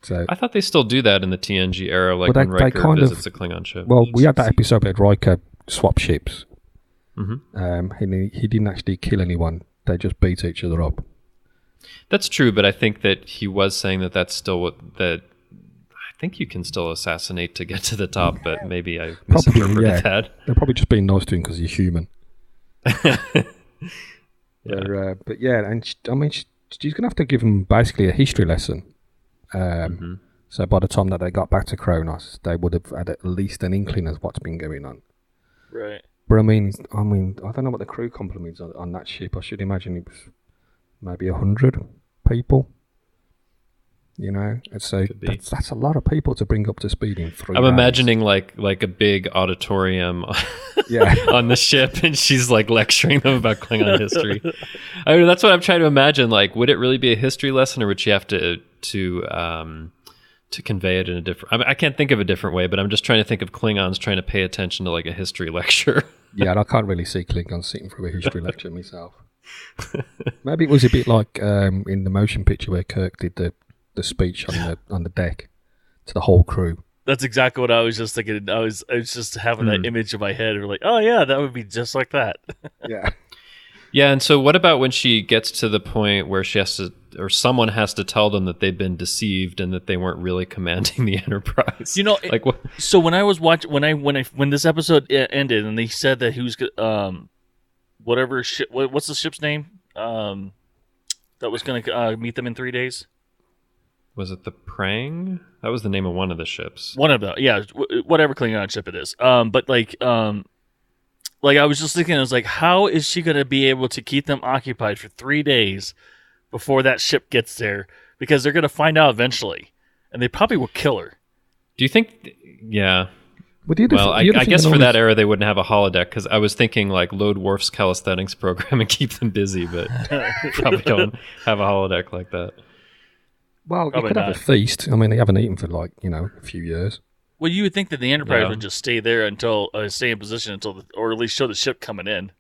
So I thought they still do that in the TNG era, like when Riker visits a Klingon ship. Well, we had that episode where Riker swapped ships. Mm-hmm. He didn't actually kill anyone; they just beat each other up. That's true, but I think that he was saying that that's still I think you can still assassinate to get to the top, but maybe I misinterpreted that. They're probably just being nice to him because he's human. Yeah. But yeah, and she's going to have to give him basically a history lesson. So by the time that they got back to Kronos, they would have had at least an inkling of what's been going on. Right. But I mean, I don't know what the crew complement is on that ship. I should imagine it was maybe 100 people. And so that's a lot of people to bring up to speed in 3 days. I'm imagining like a big auditorium on the ship, and she's like lecturing them about Klingon history. I mean, that's what I'm trying to imagine. Like, would it really be a history lesson, or would she have to convey it in a different... I can't think of a different way, but I'm just trying to think of Klingons trying to pay attention to like a history lecture. Yeah, and I can't really see Klingons sitting through a history lecture myself. Maybe it was a bit like in the motion picture where Kirk did the speech on the deck to the whole crew. That's exactly what I was just thinking. I was just having that image in my head. Or like, oh yeah, that would be just like that. Yeah. Yeah, and so what about when she gets to the point where she has to, or someone has to tell them that they've been deceived and that they weren't really commanding the Enterprise? Like what? So when I was watching, when this episode ended, and they said that he was whatever ship, what's the ship's name? That was going to meet them in 3 days. Was it the Prang? That was the name of one of the ships. One of them, yeah, whatever Klingon ship it is. But like I was just thinking, I was like, how is she going to be able to keep them occupied for 3 days before that ship gets there? Because they're going to find out eventually, and they probably will kill her. Do you think? Yeah. Well, I guess for that era they wouldn't have a holodeck, because I was thinking like load Worf's calisthenics program and keep them busy, but probably don't have a holodeck like that. Well, you could have a feast. I mean, they haven't eaten for a few years. Well, you would think that the Enterprise would just stay there until stay in position until, or at least show the ship coming in.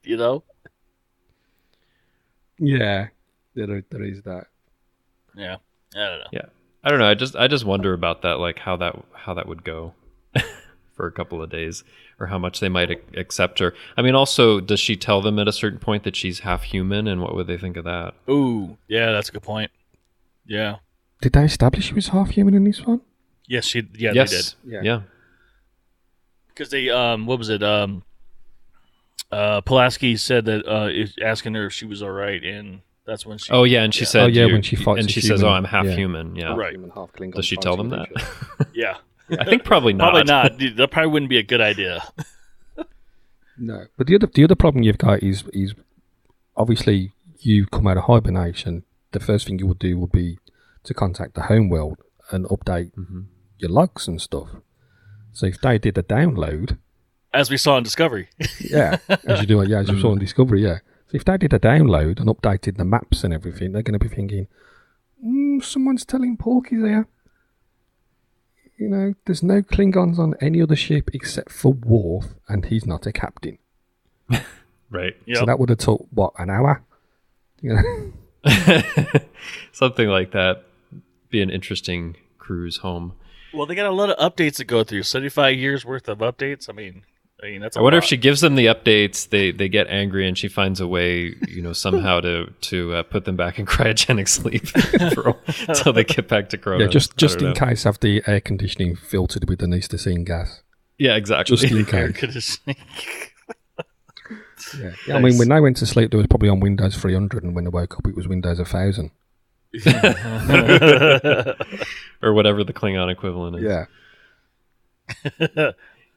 Yeah, there is that. Yeah, I don't know. Yeah, I don't know. I just wonder about that, like how that would go for a couple of days, or how much they might accept her. I mean, also, does she tell them at a certain point that she's half human, and what would they think of that? Ooh, yeah, that's a good point. Yeah. Did they establish she was half human in this one? Yes, they did. Yeah. Because they, what was it? Pulaski said that asking her if she was all right, and that's when she. Oh yeah, and she said. When she fights, and she says, "Oh, I'm half human." Yeah, right. Human, half Klingon. Does she tell them that? Yeah. I think probably not. Probably not. Dude, that probably wouldn't be a good idea. No, but the other problem you've got is obviously you come out of hibernation. The first thing you would do would be to contact the homeworld and update your logs and stuff. So if they did a download, as we saw in Discovery, as you do, as you saw in Discovery, So if they did a download and updated the maps and everything, they're going to be thinking, someone's telling Porky's here. There's no Klingons on any other ship except for Worf, and he's not a captain. Right. Yep. So that would have took, an hour? Something like that. Be an interesting cruise home. Well, they got a lot of updates to go through. 75 years worth of updates. I mean that's. I wonder if she gives them the updates, they get angry, and she finds a way, somehow to put them back in cryogenic sleep until they get back to Kronos. Yeah, just in case have the air conditioning filtered with anesthetizing gas. Yeah, exactly. Just in Air case. conditioning. Yeah. I mean, when they went to sleep, it was probably on Windows 300, and when they woke up, it was Windows 1000. Or whatever the Klingon equivalent is. Yeah.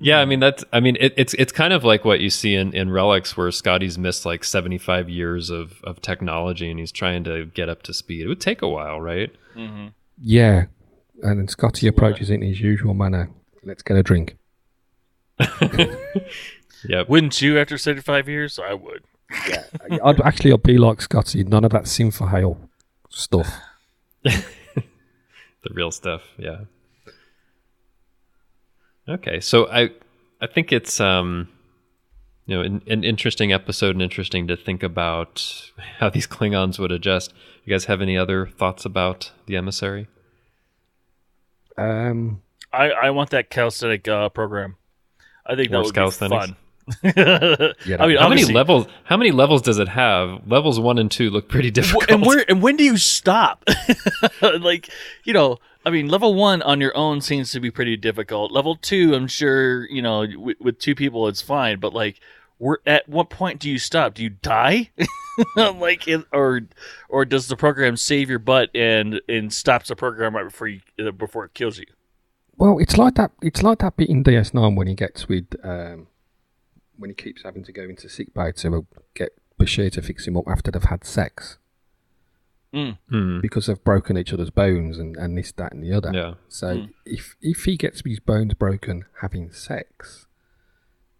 Yeah, I mean it's kind of like what you see in Relics, where Scotty's missed like 75 years of technology and he's trying to get up to speed. It would take a while, right? Mm-hmm. Yeah. And then Scotty approaches it in his usual manner. Let's get a drink. Yep. Wouldn't you after 75 years? I would. Yeah. I'd be like Scotty. None of that Sinfahale stuff. The real stuff, yeah. Okay, so I think it's an interesting episode and interesting to think about how these Klingons would adjust. You guys have any other thoughts about the emissary? I want that calisthenic program. I think that Worse would calisthenics? be fun. Yeah, I mean, How many obviously- levels does it have? Levels 1 and 2 look pretty difficult. And when do you stop? Like, I mean, level 1 on your own seems to be pretty difficult. Level 2, I'm sure, with 2 people it's fine. But like, at what point do you stop? Do you die? Or does the program save your butt and stops the program right before it kills you? Well, it's like that. It's like that bit in DS9 when he gets with when he keeps having to go into sickbay to get Bashir to fix him up after they've had sex because they've broken each other's bones and this, that, and the other. Yeah. So if he gets his bones broken having sex,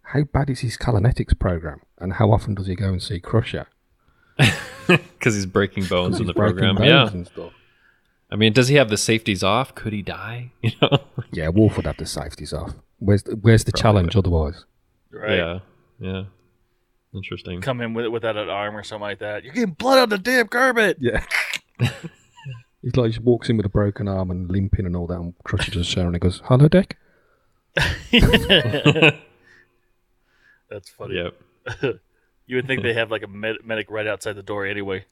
how bad is his Kalanetics program, and how often does he go and see Crusher? Because he's breaking bones in the Breaking program. bones Yeah. and stuff. I mean, does he have the safeties off? Could he die? Yeah, Wolf would have the safeties off. Where's the challenge otherwise? Right. Yeah. Interesting. Come in without an arm or something like that. You're getting blood on the damn carpet. Yeah. He's like, he just walks in with a broken arm and limping and all that, and Crusher just showing and he goes, "Hello, Dick." That's funny. Yep. You would think they have like a medic right outside the door anyway,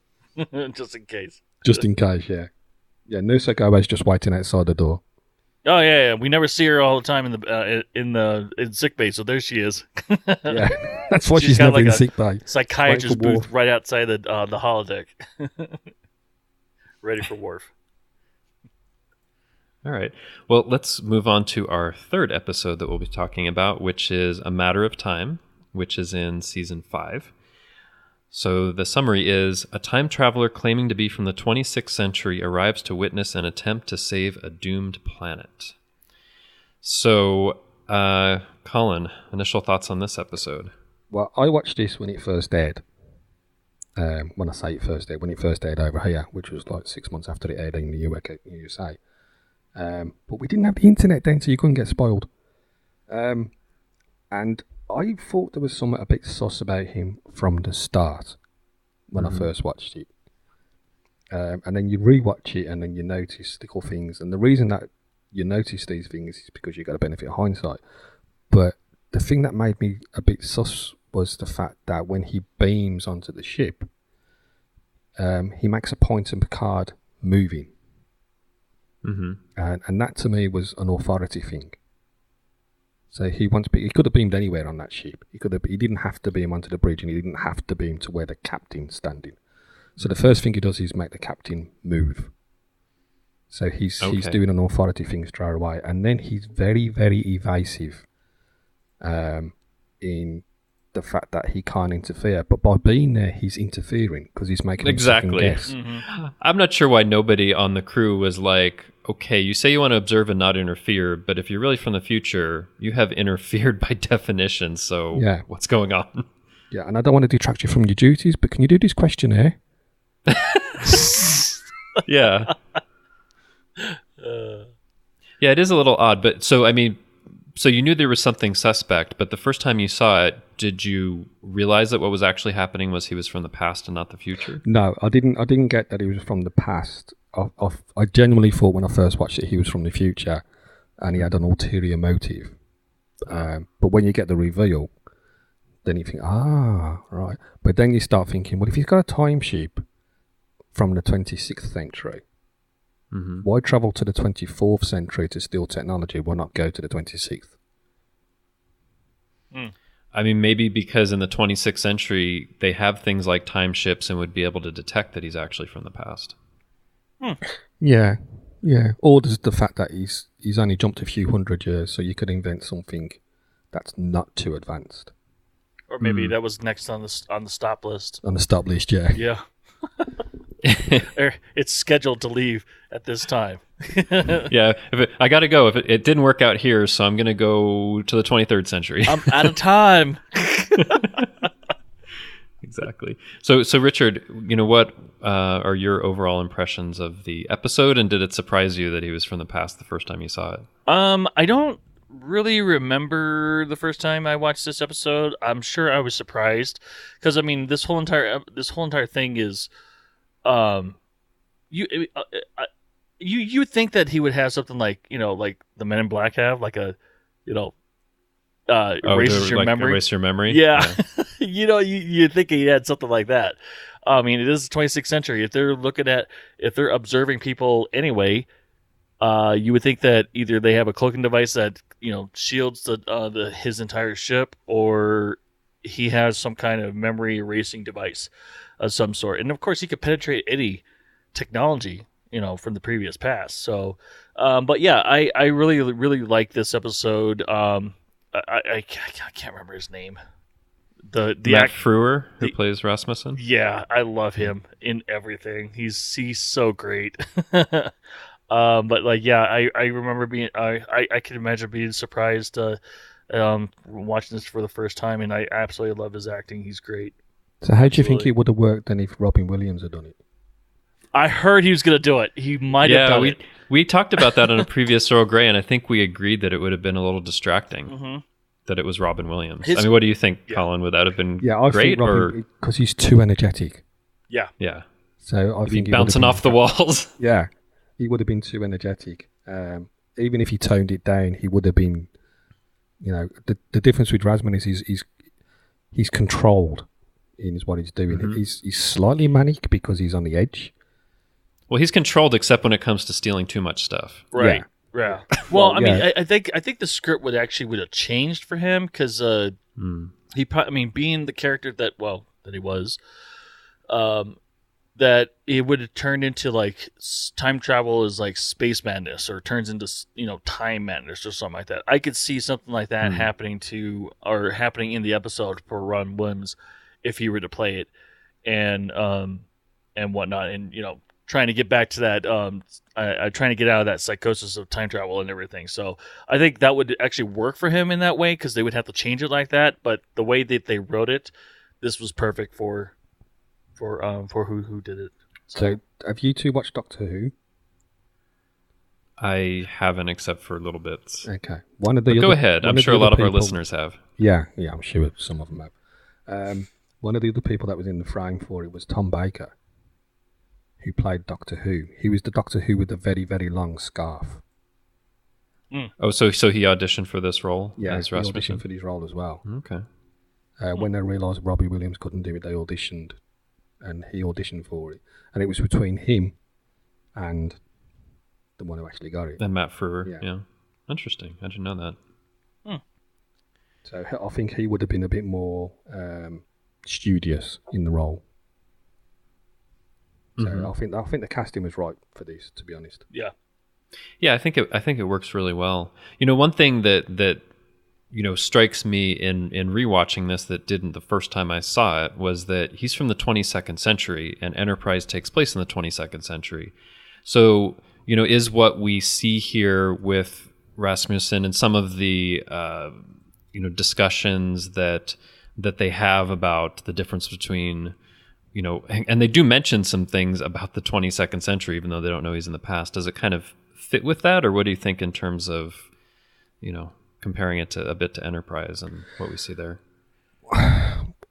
just in case. Just in case, yeah. Yeah, Nusa Gobe's just waiting outside the door. Oh yeah. We never see her all the time in sick bay, so there she is. Yeah, that's why She's she's got never like in a sick bay. Psychiatrist Wait for booth Worf. right outside the holodeck, ready for Worf. All right. Well, let's move on to our third episode that we'll be talking about, which is A Matter of Time, which is in season 5. So the summary is, a time traveler claiming to be from the 26th century arrives to witness an attempt to save a doomed planet. So, Colin, initial thoughts on this episode? Well, I watched this when it first aired. When I say it first aired, when it first aired over here, which was like 6 months after it aired in the USA. But we didn't have the internet then, so you couldn't get spoiled. And I thought there was something a bit sus about him from the start when I first watched it. And then you rewatch it and then you notice little things. And the reason that you notice these things is because you got a benefit of hindsight. But the thing that made me a bit sus was the fact that when he beams onto the ship, he makes a point in Picard moving. Mm-hmm. And that to me was an authority thing. So he could have beamed anywhere on that ship. He didn't have to beam onto the bridge, and he didn't have to beam to where the captain's standing. So the first thing he does is make the captain move. So he's doing an authority thing straight away, and then he's very, very evasive in the fact that he can't interfere. But by being there, he's interfering because he's making him second guess. I'm not sure why nobody on the crew was like, okay, you say you want to observe and not interfere, but if you're really from the future, you have interfered by definition, so what's going on? Yeah, and I don't want to detract you from your duties, but can you do this questionnaire? Yeah. Yeah, it is a little odd, but so you knew there was something suspect, but the first time you saw it, did you realize that what was actually happening was he was from the past and not the future? No, I didn't get that he was from the past. I genuinely thought when I first watched it he was from the future and he had an ulterior motive. But when you get the reveal, then you think, right. But then you start thinking, well, if he's got a time ship from the 26th century, why travel to the 24th century to steal technology? Why not go to the 26th? I mean, maybe because in the 26th century, they have things like time ships and would be able to detect that he's actually from the past. Yeah, yeah. Or there's the fact that he's only jumped a few hundred years, so you could invent something that's not too advanced. Or maybe that was next on the stop list. On the stop list, yeah. Yeah. It's scheduled to leave at this time. Yeah, I got to go. If it didn't work out here, so I'm going to go to the 23rd century. I'm out of time. Exactly. So Richard, what are your overall impressions of the episode, and did it surprise you that he was from the past the first time you saw it? I don't really remember the first time I watched this episode. I'm sure I was surprised because I mean this whole entire thing is, you would think that he would have something like like the Men in Black have, like a erases your memory. Erase your memory. Yeah. You think he had something like that. I mean, it is the 26th century. If they're observing people anyway, you would think that either they have a cloaking device that shields his entire ship, or he has some kind of memory erasing device of some sort. And of course, he could penetrate any technology from the previous past. So, but yeah, I really really like this episode. I can't remember his name. The Matt Frewer, who plays Rasmussen. Yeah, I love him in everything. He's so great. But like, yeah, I remember being I can imagine being surprised watching this for the first time, and I absolutely love his acting. He's great. So how do you think it would have worked then if Robin Williams had done it? I heard he was going to do it. He might have done it. We talked about that on a previous Earl Grey, and I think we agreed that it would have been a little distracting that it was Robin Williams. I mean, what do you think, Colin? Would that have been great? Because he's too energetic. Yeah. Yeah. So I think bouncing off the walls. Yeah. He would have been too energetic. Even if he toned it down, he would have been, the difference with Rasmussen is he's controlled in what he's doing. Mm-hmm. He's slightly manic because he's on the edge. Well, he's controlled except when it comes to stealing too much stuff. Right. Yeah. Well, I mean, I think the script would have changed for him because he probably, being the character that he was, that it would have turned into like time travel is like space madness, or turns into time madness or something like that. I could see something like that happening in the episode for Ron Williams if he were to play it, and whatnot, and trying to get back to that, trying to get out of that psychosis of time travel and everything. So I think that would actually work for him in that way, because they would have to change it like that. But the way that they wrote it, this was perfect for who did it. So have you two watched Doctor Who? I haven't, except for little bits. Okay. Go ahead. I'm sure a lot of our listeners have. Yeah, I'm sure some of them have. One of the other people that was in the frame for it was Tom Baker, who played Doctor Who. He was the Doctor Who with the very, very long scarf. Oh, so he auditioned for this role? Yeah, as he Rasmussen? auditioned for this role as well. Okay. When they realised Robbie Williams couldn't do it, they auditioned, and he auditioned for it. And it was between him and the one who actually got it. And Matt Frewer, yeah. Interesting. I didn't know that. So I think he would have been a bit more studious in the role. So I think the casting was right for this, to be honest. Yeah. Yeah, I think it works really well. One thing that strikes me in rewatching this that didn't the first time I saw it was that he's from the 22nd century, and Enterprise takes place in the 22nd century. So, is what we see here with Rasmussen and some of the discussions that they have about the difference between, and they do mention some things about the 22nd century, even though they don't know he's in the past. Does it kind of fit with that, or what do you think in terms of, comparing it a bit to Enterprise and what we see there?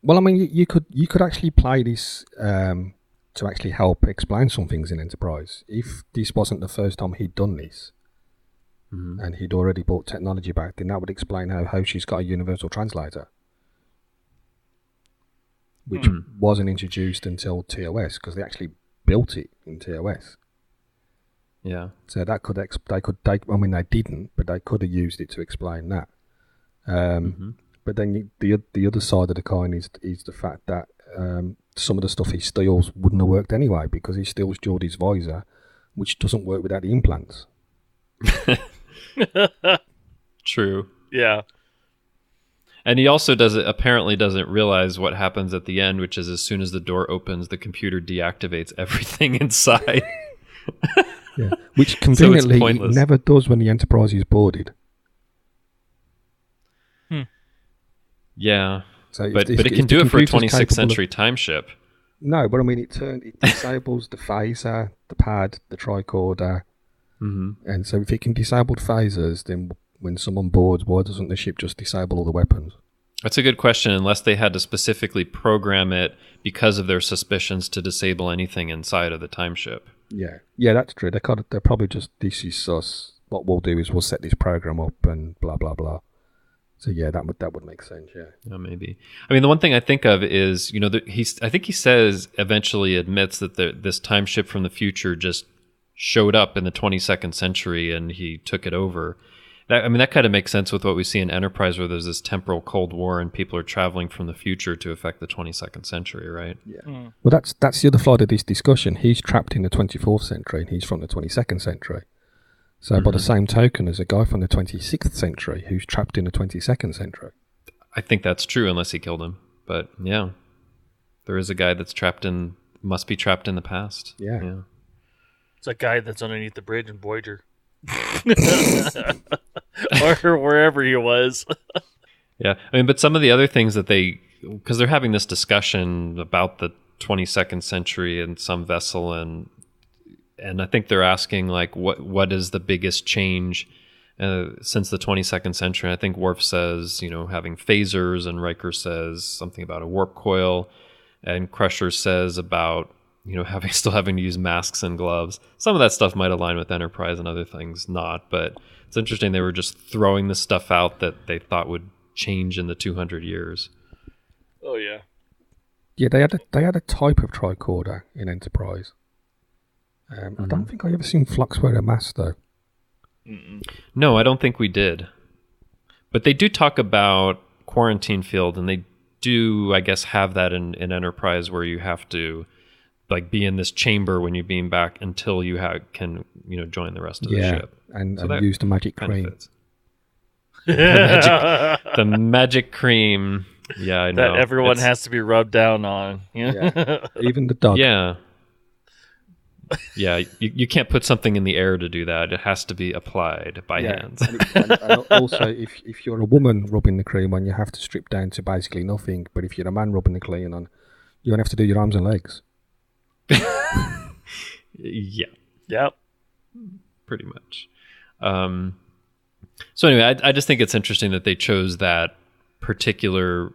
Well, I mean, you could actually play this to actually help explain some things in Enterprise. If this wasn't the first time he'd done this, and he'd already brought technology back, then that would explain how she's got a universal translator, which wasn't introduced until TOS, because they actually built it in TOS. Yeah. So that they didn't, but they could have used it to explain that. But then the other side of the coin is the fact that some of the stuff he steals wouldn't have worked anyway, because he steals Geordie's visor, which doesn't work without the implants. True. Yeah. And he also apparently doesn't realize what happens at the end, which is as soon as the door opens, the computer deactivates everything inside. Yeah, which conveniently so it never does when the Enterprise is boarded. Yeah, So but it can do it for a 26th century time ship. No, but I mean, it disables the phaser, the pad, the tricorder, and so if it can disable phasers, then when someone boards, why doesn't the ship just disable all the weapons? That's a good question, unless they had to specifically program it because of their suspicions to disable anything inside of the time ship. Yeah, that's true. They're probably just, this is us. What we'll do is we'll set this program up and blah blah blah. So yeah, that would make sense. Yeah, maybe. I mean, the one thing I think of is, I think he says eventually admits that this time ship from the future just showed up in the 22nd century and he took it over. That kind of makes sense with what we see in Enterprise, where there's this temporal Cold War and people are traveling from the future to affect the 22nd century, right? Yeah. Well, that's the other side of this discussion. He's trapped in the 24th century and he's from the 22nd century. So by the same token, there's a guy from the 26th century who's trapped in the 22nd century. I think that's true, unless he killed him. But yeah, there is a guy that's must be trapped in the past. Yeah. It's a guy that's underneath the bridge in Voyager. Or wherever he was. Yeah, I mean, but some of the other things that because they're having this discussion about the 22nd century and some vessel, and I think they're asking like, what is the biggest change since the 22nd century? And I think Worf says, having phasers, and Riker says something about a warp coil, and Crusher says about still having to use masks and gloves. Some of that stuff might align with Enterprise and other things not, but it's interesting they were just throwing the stuff out that they thought would change in the 200 years. Oh yeah. Yeah, they had a type of tricorder in Enterprise. I don't think I ever seen Flux wear a mask though. No, I don't think we did. But they do talk about quarantine field, and they do, I guess, have that in Enterprise, where you have to be in this chamber when you beam back until you can join the rest of the ship. And use the magic cream. The magic cream. Yeah, I know. That everyone has to be rubbed down on. Yeah. Even the dog. Yeah. Yeah, you can't put something in the air to do that. It has to be applied by hands. And also, if you're a woman rubbing the cream on, you have to strip down to basically nothing. But if you're a man rubbing the cream on, you don't have to do your arms and legs. Yeah. Yep. Pretty much. So anyway, I just think it's interesting that they chose that particular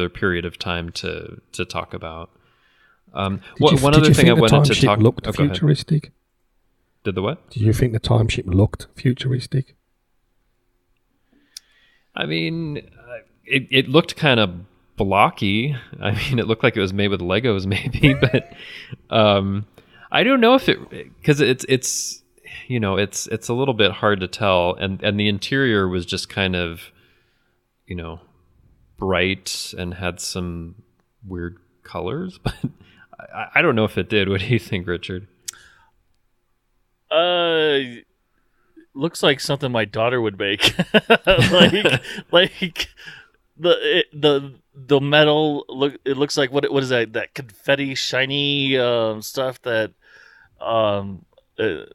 period of time to talk about. One other thing I wanted to talk about. Looked futuristic? Did the what? Do you think the time ship looked futuristic? I mean, it looked kind of blocky. I mean, it looked like it was made with Legos, maybe, but I don't know if because it's a little bit hard to tell, and the interior was just kind of bright and had some weird colors, but I don't know if it did. What do you think, Richard? Looks like something my daughter would make. like the metal look. It looks like what is that confetti shiny stuff that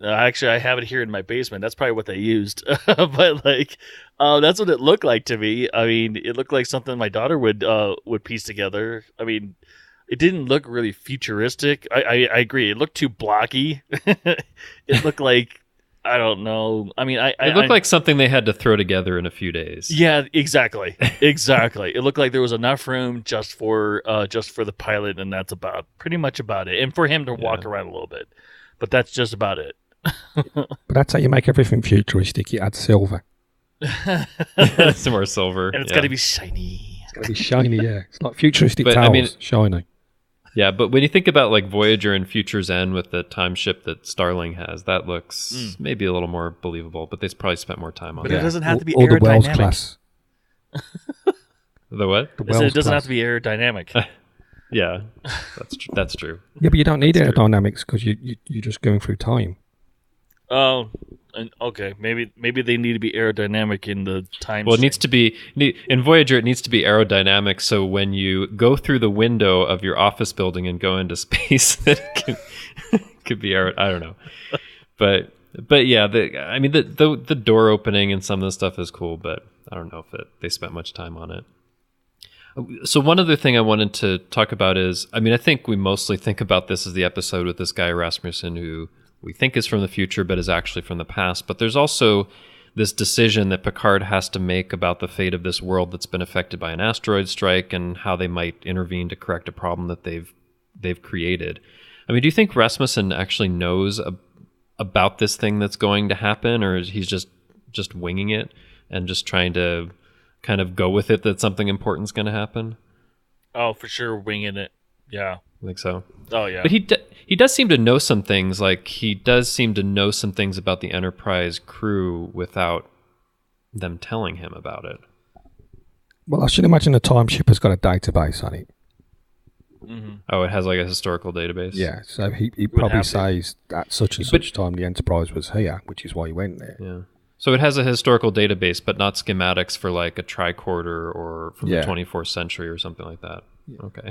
actually I have it here in my basement. That's probably what they used. But that's what it looked like to me. I mean, it looked like something my daughter would piece together. I mean, it didn't look really futuristic. I agree. It looked too blocky. It looked like, I don't know. I mean, it looked like something they had to throw together in a few days. Yeah, exactly. Exactly. It looked like there was enough room just for the pilot, and that's pretty much about it. And for him to walk around a little bit. But that's just about it. But that's how you make everything futuristic. You add silver. Some more silver. And it's got to be shiny. It's got to be shiny, yeah. It's like futuristic towels, shiny. Yeah, but when you think about Voyager and Future's End with the time ship that Starling has, that looks maybe a little more believable, but they probably spent more time on it. But it doesn't have to be all aerodynamic. The Wells class. The what? The I said it Wells doesn't have class. to be aerodynamic. Yeah, that's true. Yeah, but you don't need That's true. aerodynamics because you're just going through time. Oh, and okay. Maybe they need to be aerodynamic in the time. Well, it needs to be in Voyager. It needs to be aerodynamic, so when you go through the window of your office building and go into space, it could be aero. I don't know, but yeah, the door opening and some of the stuff is cool, but I don't know if they spent much time on it. So one other thing I wanted to talk about is, I think we mostly think about this as the episode with this guy Rasmussen, who we think is from the future, but is actually from the past. But there's also this decision that Picard has to make about the fate of this world that's been affected by an asteroid strike and how they might intervene to correct a problem that they've created. Do you think Rasmussen actually knows about this thing that's going to happen, or is he's just winging it and just trying to kind of go with it that something important's going to happen? Oh, for sure, winging it. Yeah. I think so. Oh, yeah. But he does seem to know some things. Like, he does seem to know some things about the Enterprise crew without them telling him about it. Well, I should imagine the time ship has got a database on it. Mm-hmm. Oh, it has like a historical database? Yeah, so he probably have to. says at such and such time the Enterprise was here, which is why he went there. Yeah. So it has a historical database, but not schematics for like a tricorder or from the 24th century or something like that. Okay.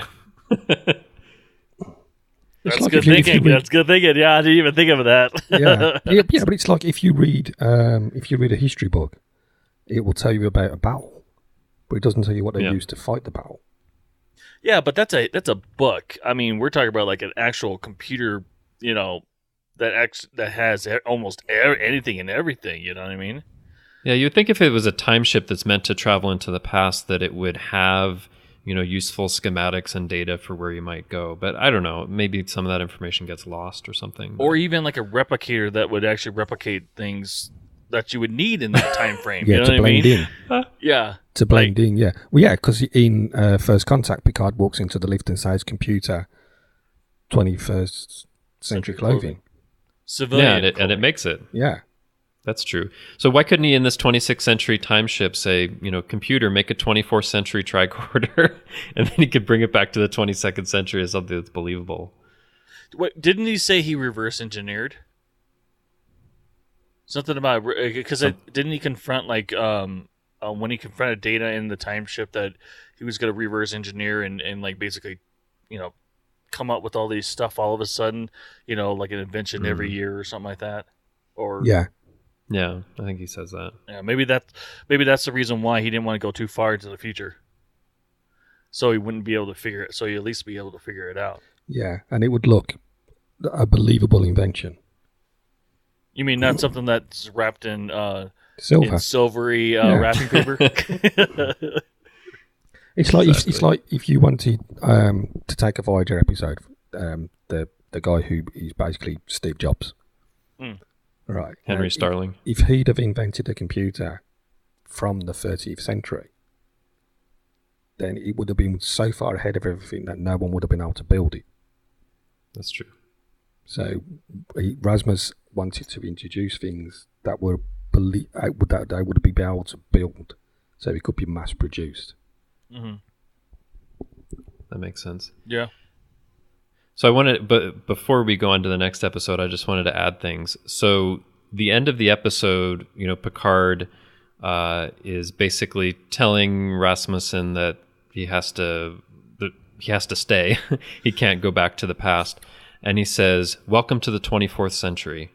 That's like good if you thinking. read- That's good thinking. Yeah, I didn't even think of that. yeah, but it's like if you read a history book, it will tell you about a battle, but it doesn't tell you what they used to fight the battle. Yeah, but that's a book. We're talking about like an actual computer, that has almost anything and everything. You know what I mean? Yeah, you'd think if it was a time ship that's meant to travel into the past that it would have, useful schematics and data for where you might go. But I don't know. Maybe some of that information gets lost or something. Or even like a replicator that would actually replicate things that you would need in that time frame. Yeah, You know to what I blend mean? in. Yeah. To blend in, yeah. Well, yeah, because in First Contact, Picard walks into the lift and says, "Computer, 21st century clothing." Civilian. Yeah, and it makes it. Yeah. That's true. So why couldn't he, in this 26th century time ship, say, computer, make a 24th century tricorder, and then he could bring it back to the 22nd century as something that's believable? What, didn't he say he reverse engineered? Something about, because didn't he confront when he confronted Data in the time ship that he was going to reverse engineer and like basically, come up with all these stuff all of a sudden, like an invention every year or something like that, or Yeah, I think he says that. Yeah, maybe that's the reason why he didn't want to go too far into the future, so he wouldn't be able to figure it. So he at least be able to figure it out. Yeah, and it would look a believable invention. You mean not something that's wrapped in Silver. in silvery wrapping paper? It's like if you wanted to take a Voyager episode, the guy who is basically Steve Jobs, right? Henry Starling. If he'd have invented a computer from the 30th century, then it would have been so far ahead of everything that no one would have been able to build it. That's true. So Rasmus wanted to introduce things that were that they would be able to build, so it could be mass produced. Mm-hmm. That makes sense. Yeah. So but before we go on to the next episode, I just wanted to add things. So the end of the episode, Picard is basically telling Rasmussen that he has to stay. He can't go back to the past. And he says, "Welcome to the 24th century."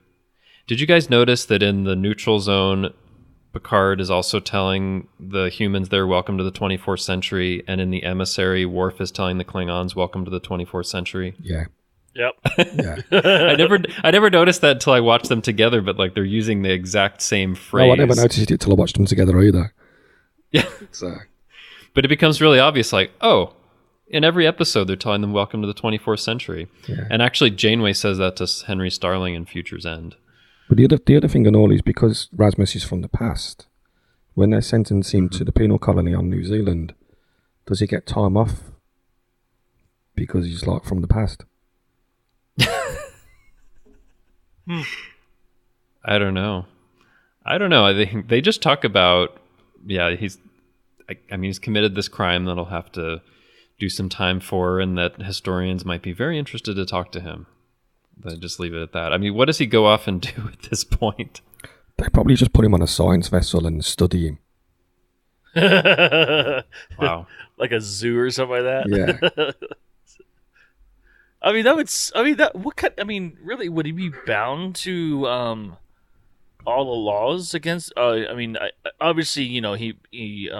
Did you guys notice that in the neutral zone, Picard is also telling the humans they're welcome to the 24th century, and in the emissary, Worf is telling the Klingons welcome to the 24th century? Yeah. Yep. Yeah. I never noticed that until I watched them together, but like they're using the exact same phrase. No, I never noticed it till I watched them together either. Yeah. So. But it becomes really obvious, like, oh, in every episode they're telling them welcome to the 24th century. Yeah. And actually Janeway says that to Henry Starling in Future's End. But the other thing and all is because Rasmus is from the past, when they sentence him to the penal colony on New Zealand, does he get time off because he's like from the past? I don't know. I think they just talk about, I mean, he's committed this crime that he'll have to do some time for, and that historians might be very interested to talk to him. But just leave it at that. I mean, what does he go off and do at this point? They probably just put him on a science vessel and study him. Wow. Like a zoo or something like that. Yeah. Really, would he be bound to all the laws against? Obviously, he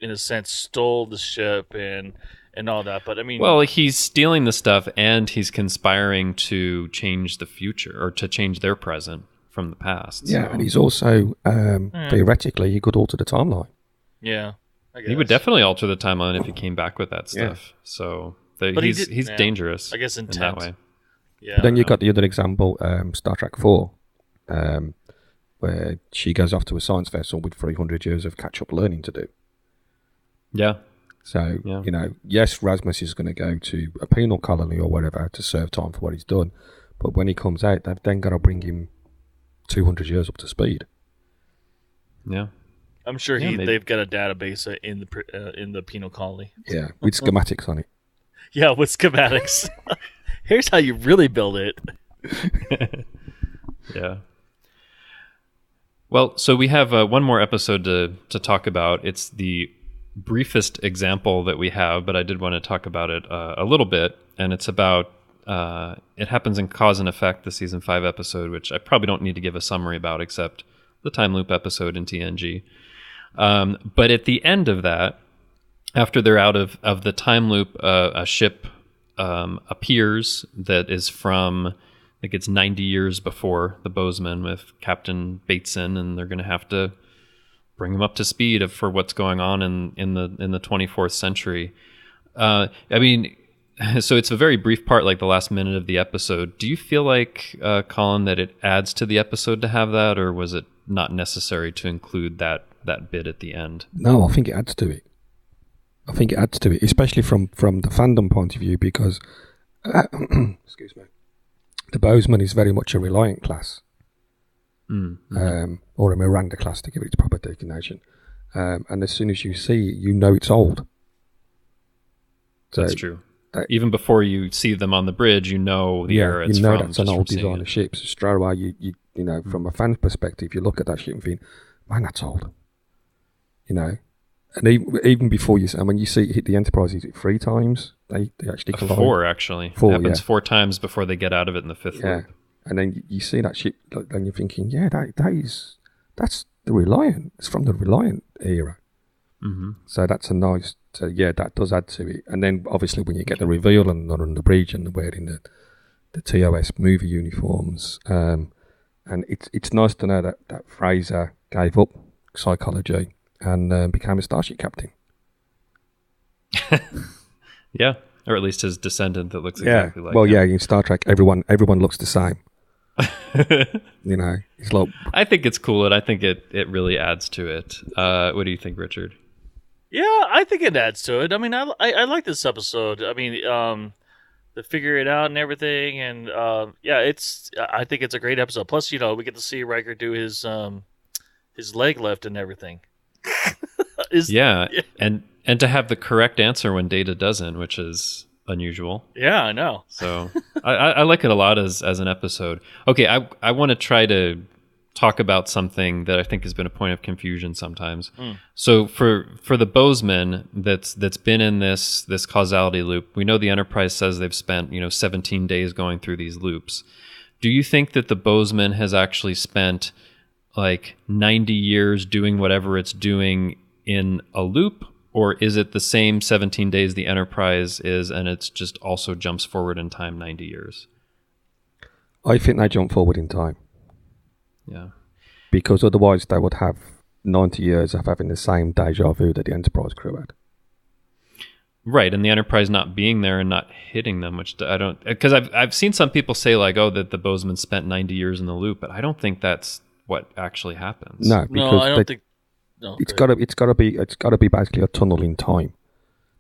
in a sense stole the ship and all that. But I mean, well, he's stealing the stuff and he's conspiring to change the future or to change their present from the past. Yeah, so. and he's also theoretically he could alter the timeline. Yeah, I guess. He would definitely alter the timeline if he came back with that stuff. Yeah. So he's dangerous. I guess in that way. Yeah. But then you've got the other example, Star Trek 4, where she goes off to a science vessel with 300 years of catch-up learning to do. Yeah. So, yes, Rasmus is going to go to a penal colony or whatever to serve time for what he's done. But when he comes out, they've then got to bring him 200 years up to speed. Yeah. I'm sure they've got a database in the penal colony. Yeah, with schematics on it. Yeah, with schematics. Here's how you really build it. Yeah. Well, so we have one more episode to talk about. It's the briefest example that we have, but I did want to talk about it a little bit. And it's about, it happens in Cause and Effect, the season 5 episode, which I probably don't need to give a summary about except the time loop episode in TNG. But at the end of that, after they're out of the time loop, a ship appears that is from, I think it's 90 years before the Bozeman with Captain Bateson, and they're going to have to bring him up to speed for what's going on in the 24th century. I mean, so it's a very brief part, like the last minute of the episode. Do you feel like, Colin, that it adds to the episode to have that, or was it not necessary to include that bit at the end? No, I think it adds to it. Especially from the fandom point of view, because excuse me, the Bozeman is very much a Reliant class, or a Miranda class to give it its proper designation. And as soon as you see it, you know it's old. So that's true. Even before you see them on the bridge, you know the era it's from. That's an old design of ship. So straight away, you know, from a fan's perspective, you look at that ship and think, man, that's old. You know, and even before when you see it hit the Enterprise, is it 3 times? They actually collide. 4 actually. 4, it happens 4 times before they get out of it in the 5th loop. And then you see that ship, and you're thinking, that's the Reliant. It's from the Reliant era. Mm-hmm. So that's a nice. That does add to it. And then obviously when you get the reveal and they're on the bridge and they're wearing the TOS movie uniforms, and it's nice to know that Fraser gave up psychology and became a starship captain. Yeah, or at least his descendant that looks exactly like him. Well, yeah, in Star Trek, everyone looks the same. You know, it's like. I think it's cool, and I think it really adds to it. What do you think, Richard? Yeah, I think it adds to it. I mean, I like this episode. I mean, to figure it out and everything, and I think it's a great episode. Plus, we get to see Riker do his leg lift and everything. And to have the correct answer when Data doesn't, which is unusual. Yeah, I know. So I like it a lot as an episode. Okay, I want to try to talk about something that I think has been a point of confusion sometimes. So for the Bozeman that's been in this causality loop, we know the Enterprise says they've spent 17 days going through these loops. Do you think that the Bozeman has actually spent like 90 years doing whatever it's doing in a loop, or is it the same 17 days the Enterprise is and it's just also jumps forward in time 90 years? I think they jump forward in time. Yeah. Because otherwise they would have 90 years of having the same deja vu that the Enterprise crew had. Right, and the Enterprise not being there and not hitting them, which I don't... Because I've seen some people say, like, that the Bozeman spent 90 years in the loop, but I don't think that's what actually happens. No, because I don't think... No, it's got to be basically a tunnel in time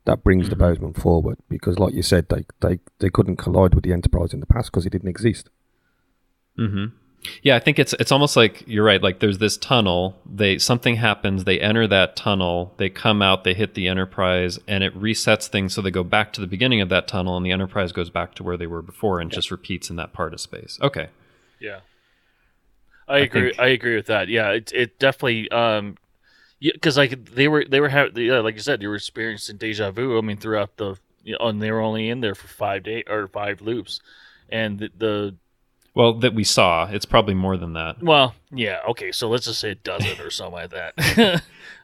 that brings the Bozeman forward, because like you said, they couldn't collide with the Enterprise in the past because it didn't exist. Mm-hmm. Yeah, I think it's almost like you're right. Like there's this tunnel. Something happens. They enter that tunnel. They come out. They hit the Enterprise, and it resets things. So they go back to the beginning of that tunnel, and the Enterprise goes back to where they were before, and just repeats in that part of space. Okay. Yeah, I agree. I agree with that. Yeah, it definitely. Because like they were like you said, they were experiencing deja vu. I mean, throughout and they were only in there for 5 days or 5 loops, and the Well, that we saw. It's probably more than that. Well, yeah, okay, so let's just say a dozen or something like that.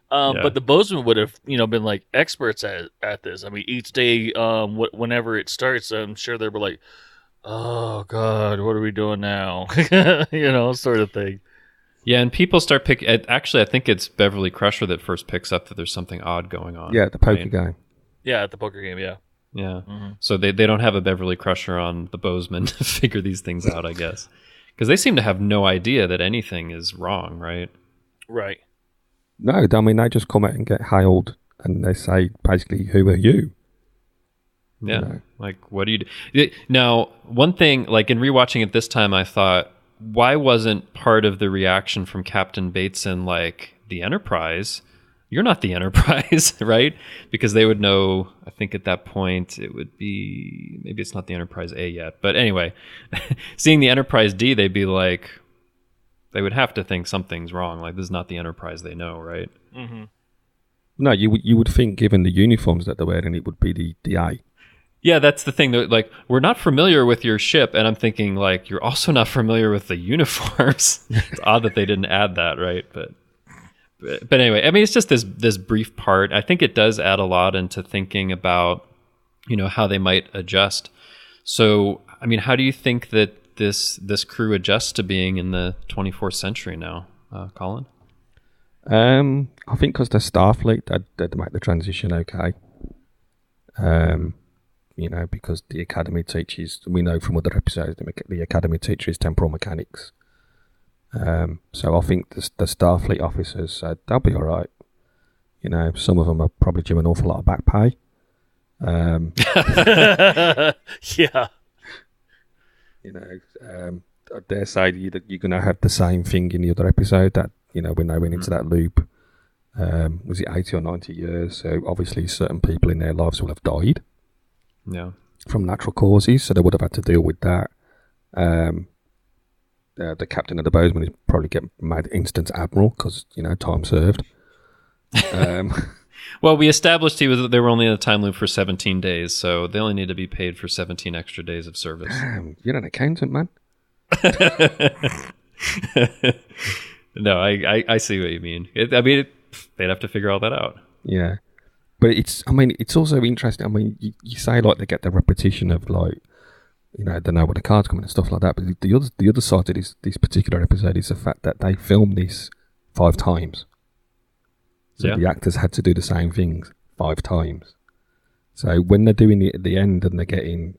But the Bozeman would have, been like experts at this. I mean, each day, whenever it starts, I'm sure they were like, "Oh God, what are we doing now?" Sort of thing. Yeah, and people start picking. Actually, I think it's Beverly Crusher that first picks up that there's something odd going on. Yeah, the poker game. Yeah, at the poker game. Yeah. Yeah. Mm-hmm. So they don't have a Beverly Crusher on the Bozeman to figure these things out, I guess. Because they seem to have no idea that anything is wrong, right? Right. No, I mean, they just come out and get hailed and they say, basically, who are you? Yeah. Like, what do you do? Now, one thing, like in rewatching it this time, I thought, why wasn't part of the reaction from Captain Bateson like, the Enterprise? You're not the Enterprise, right? Because they would know, I think at that point, it would be, maybe it's not the Enterprise A yet. But anyway, seeing the Enterprise D, they'd be like, they would have to think something's wrong. Like, this is not the Enterprise they know, right? Mm-hmm. No, you would think, given the uniforms that they're wearing, it would be the A. Yeah, that's the thing. Like, we're not familiar with your ship. And I'm thinking, like, you're also not familiar with the uniforms. It's odd that they didn't add that, right? But anyway, I mean, it's just this brief part. I think it does add a lot into thinking about, how they might adjust. So, I mean, how do you think that this crew adjusts to being in the 24th century now, Colin? I think because they're Starfleet, they'd make the transition okay. Because the Academy teaches, we know from other episodes, the Academy teaches temporal mechanics. So I think the Starfleet officers, they'll be all right. Some of them are probably due an awful lot of back pay. Yeah. I dare say you're going to have the same thing in the other episode that, when they went into that loop, was it 80 or 90 years? So obviously certain people in their lives will have died. Yeah. From natural causes, so they would have had to deal with that. The captain of the Bozeman is probably get made instant admiral because time served. Well, we established they were only in a time loop for 17 days, so they only need to be paid for 17 extra days of service. Damn, you're an accountant, man. No, I see what you mean. They'd have to figure all that out. Yeah, but it's also interesting. I mean, you say like they get the repetition of like. They know what the cards coming and stuff like that. But the other side of this particular episode is the fact that they filmed this 5 times. So the actors had to do the same things 5 times. So when they're doing it at the end and they're getting,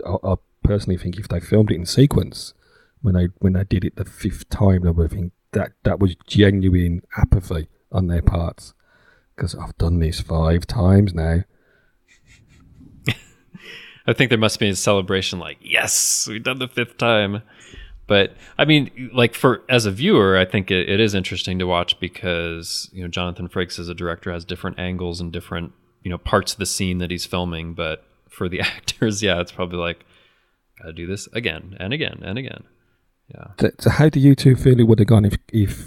I personally think if they filmed it in sequence, when they did it the 5th time, I would think that was genuine apathy on their parts. Because I've done this 5 times now. I think there must be a celebration like, yes, we've done the 5th time. But I mean, like as a viewer, I think it is interesting to watch because, Jonathan Frakes as a director has different angles and different, parts of the scene that he's filming. But for the actors, yeah, it's probably like, gotta do this again and again and again. Yeah. So how do you two feel it would have gone if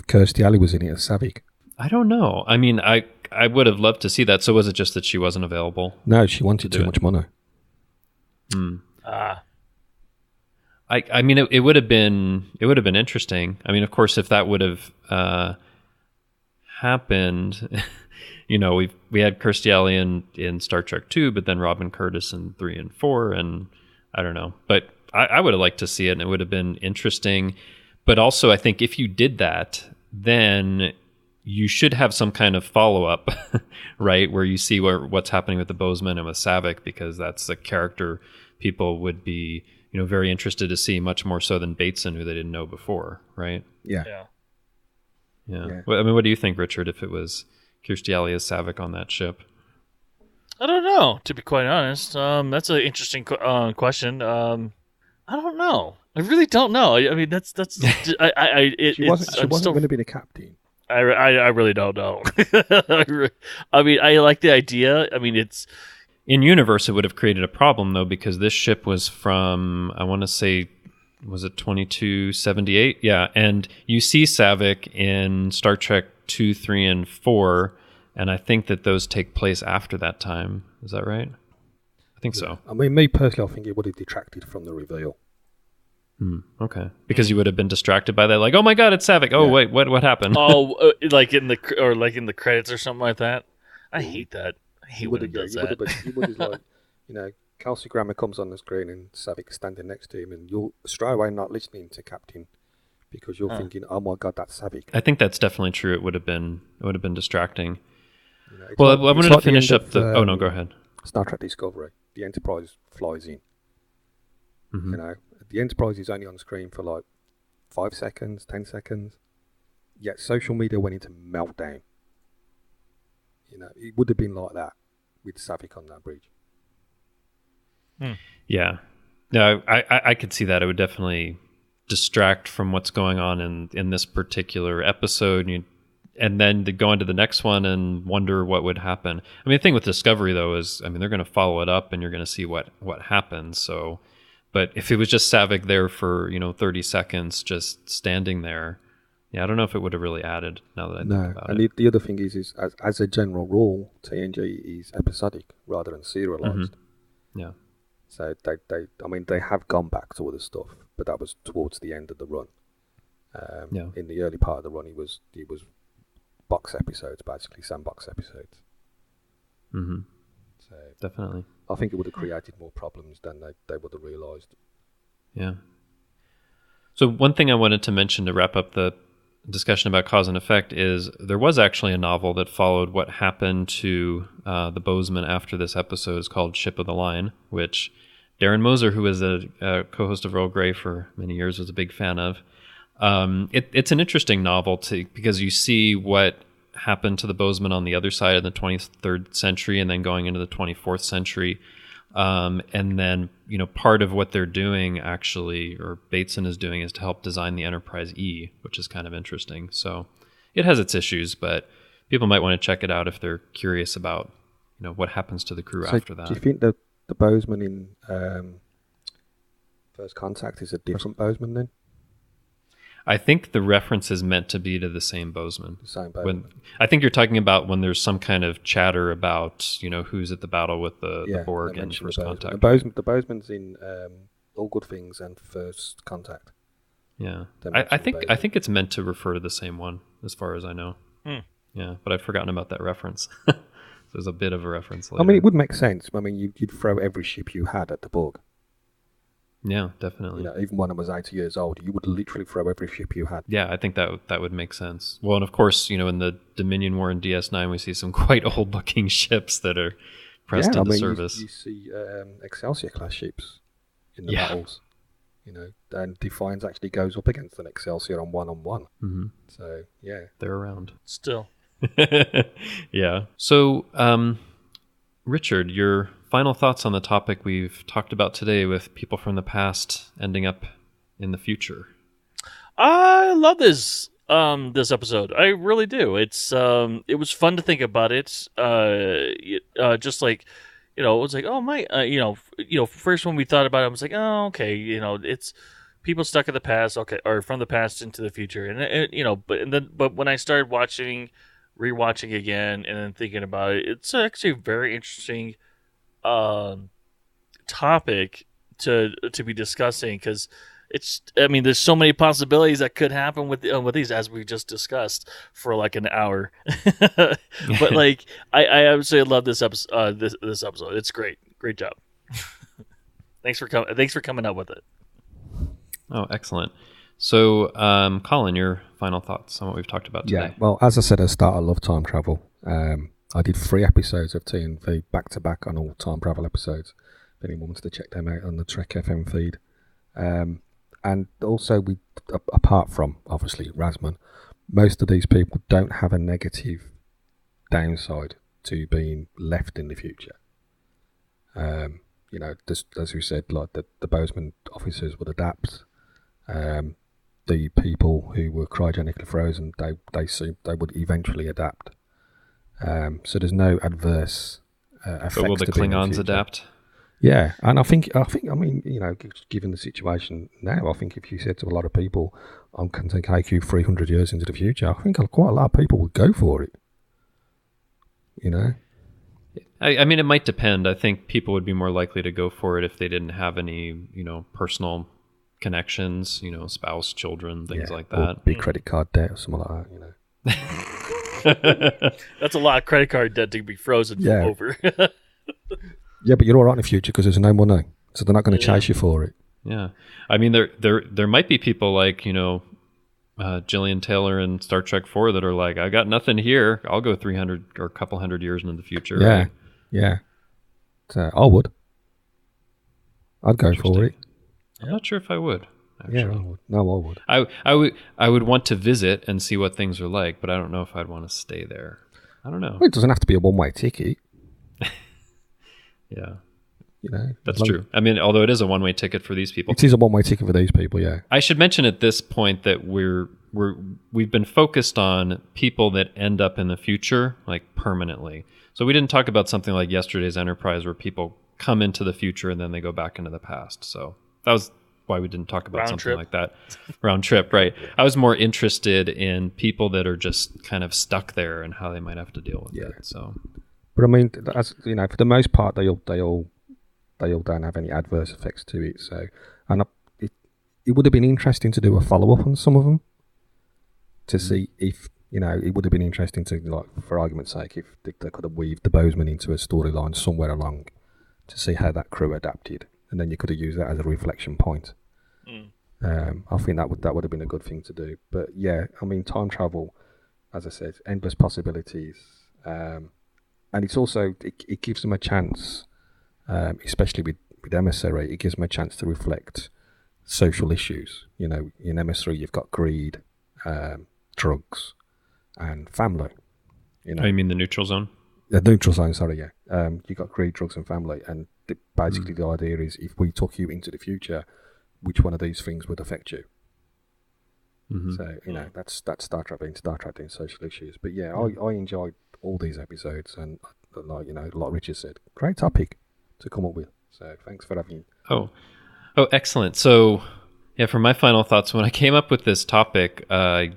Kirstie Alley was in it as Saavik? I don't know. I mean, I would have loved to see that. So was it just that she wasn't available? No, she wanted too much money. I mean, it would have been interesting. I mean, of course, if that would have happened, we had Kirstie Alley in Star Trek 2, but then Robin Curtis in 3 and 4, and I don't know. But I would have liked to see it, and it would have been interesting. But also, I think if you did that, then you should have some kind of follow-up, right, where you see what's happening with the Bozeman and with Saavik, because that's a character people would be, very interested to see, much more so than Bateson, who they didn't know before, right? Yeah. Well, I mean, what do you think, Richard, if it was Kirstie Alley as Saavik on that ship? I don't know, to be quite honest. That's an interesting question. I I don't know. I really don't know. I mean, that's. She wasn't going to be the captain. I really don't know. I mean, I like the idea. I mean, it's in universe. It would have created a problem though, because this ship was from, I want to say, was it 2278? Yeah, and you see Saavik in Star Trek 2, 3, and 4, and I think that those take place after that time. Is that right? I think so. I mean, me personally, I think it would have detracted from the reveal. Okay, because you would have been distracted by that, like, oh my god, it's Saavik. Oh wait, what happened? Oh, like in the credits or something like that. I hate that. I hate when it does that. You would have like, you know, Kelsey Grammer comes on the screen and Saavik standing next to him, and you'll straight away not listening to Captain because you're thinking, oh my god, that's Saavik. I think that's definitely true. It would have been distracting. You know, well, I wanted to finish up the. Oh no, go ahead. Star Trek Discovery. The Enterprise flies in. Mm-hmm. You know, the Enterprise is only on screen for like 5 seconds, 10 seconds. Yet social media went into meltdown. You know, it would have been like that with Saavik on that bridge. Yeah. No, I could see that. It would definitely distract from what's going on in this particular episode. And then to go into the next one and wonder what would happen. I mean, the thing with Discovery, though, is, I mean, they're going to follow it up and you're going to see what happens. So, but if it was just Saavik there for, 30 seconds, just standing there, yeah, I don't know if it would have really added now that I think about it. And the other thing is as a general rule, TNG is episodic rather than serialized. Mm-hmm. Yeah. So they have gone back to other stuff, but that was towards the end of the run. In the early part of the run, it was box episodes, basically sandbox episodes. Mm-hmm. So definitely, I think it would have created more problems than they would have realised. Yeah. So one thing I wanted to mention to wrap up the discussion about cause and effect is there was actually a novel that followed what happened to the Bozeman after this episode. Is called Ship of the Line, which Darren Moser, who was a co-host of Earl Grey for many years, was a big fan of. It's an interesting novel because you see what happened to the Bozeman on the other side of the 23rd century and then going into the 24th century. And then, part of what they're doing actually, or Bateson is doing, is to help design the Enterprise E, which is kind of interesting. So it has its issues, but people might want to check it out if they're curious about, what happens to the crew after that. Do you think that the Bozeman in First Contact is a different Bozeman then? I think the reference is meant to be to the same Bozeman. The same Bozeman. I think you're talking about when there's some kind of chatter about, who's at the battle with the Borg and First Contact. The Bozeman's in All Good Things and First Contact. Yeah, I think it's meant to refer to the same one, as far as I know. Yeah, but I'd forgotten about that reference. So there's a bit of a reference later. I mean, it would make sense. I mean, you'd throw every ship you had at the Borg. Yeah, definitely. Even when I was 80 years old, you would literally throw every ship you had. Yeah, I think that would make sense. Well, and of course, in the Dominion War in DS9, we see some quite old-looking ships that are pressed into service. You see Excelsior class ships in the battles. And Defiance actually goes up against an Excelsior on one-on-one. Mm-hmm. So yeah, they're around still. Yeah. So, Richard, your final thoughts on the topic we've talked about today with people from the past ending up in the future. I love this episode. I really do. It was fun to think about it. Just like, it was like, oh my, first when we thought about it, I was like, oh, okay, it's people stuck in the past, okay, or from the past into the future, and but when I started rewatching again, and then thinking about it, it's actually a very interesting topic to be discussing, because there's so many possibilities that could happen with these, as we just discussed for like an hour. But like, I absolutely love this episode. This episode, it's great job. Thanks for coming up with it. Oh, excellent. So, Colin, your final thoughts on what we've talked about today? Yeah, well, as I said at the start, I love time travel. I did 3 episodes of TNV back-to-back on all time travel episodes. If anyone wants to check them out on the Trek FM feed. And also, apart from, obviously, Rasman, most of these people don't have a negative downside to being left in the future. as we said, like the Bozeman officers would adapt. The people who were cryogenically frozen, they would eventually adapt. So there's no adverse effects. But will the Klingons adapt? Yeah, and I think, I mean, given the situation now, I think if you said to a lot of people, "I'm going to take IQ 300 years into the future," I think quite a lot of people would go for it. I mean, it might depend. I think people would be more likely to go for it if they didn't have any, personal connections, spouse, children, things like that. Or big credit card debt or something like that. That's a lot of credit card debt to be frozen over. Yeah, but you're all right in the future because there's no money, so they're not going to chase you for it. Yeah, I mean, there might be people like Gillian Taylor in Star Trek 4 that are like, I got nothing here. I'll go 300 or a couple hundred years into the future. Yeah, right? yeah. So I would. I'd go for it. I'm not sure if I would. Actually. Yeah, I would. No, I would. I would want to visit and see what things are like, but I don't know if I'd want to stay there. I don't know. Well, it doesn't have to be a one-way ticket. Yeah. That's true. I mean, although it is a one-way ticket for these people. It is a one-way ticket for these people, yeah. I should mention at this point that we've been focused on people that end up in the future, like permanently. So we didn't talk about something like yesterday's Enterprise where people come into the future and then they go back into the past. So that was why we didn't talk about something like that. Round trip, right. I was more interested in people that are just kind of stuck there and how they might have to deal with it. So, but I mean, as for the most part, they all don't have any adverse effects to it. So, and it would have been interesting to do a follow-up on some of them to see if, it would have been interesting to, like, for argument's sake, if they could have weaved the Bozeman into a storyline somewhere along to see how that crew adapted. And then you could have used that as a reflection point. I think that would have been a good thing to do. But yeah, I mean, time travel, as I said, endless possibilities. And it's also, it gives them a chance, especially with Emissary, it gives them a chance to reflect social issues. In Emissary, you've got greed, drugs, and family. Oh, you mean the neutral zone? The neutral zone, sorry, yeah. You've got greed, drugs, and family. And basically the idea is, if we took you into the future, which one of these things would affect you? Mm-hmm. So, that's Star Trek doing social issues. But yeah, I enjoyed all these episodes, and like Richard said, great topic to come up with. So thanks for having me. Oh, excellent. So yeah, for my final thoughts, when I came up with this topic, I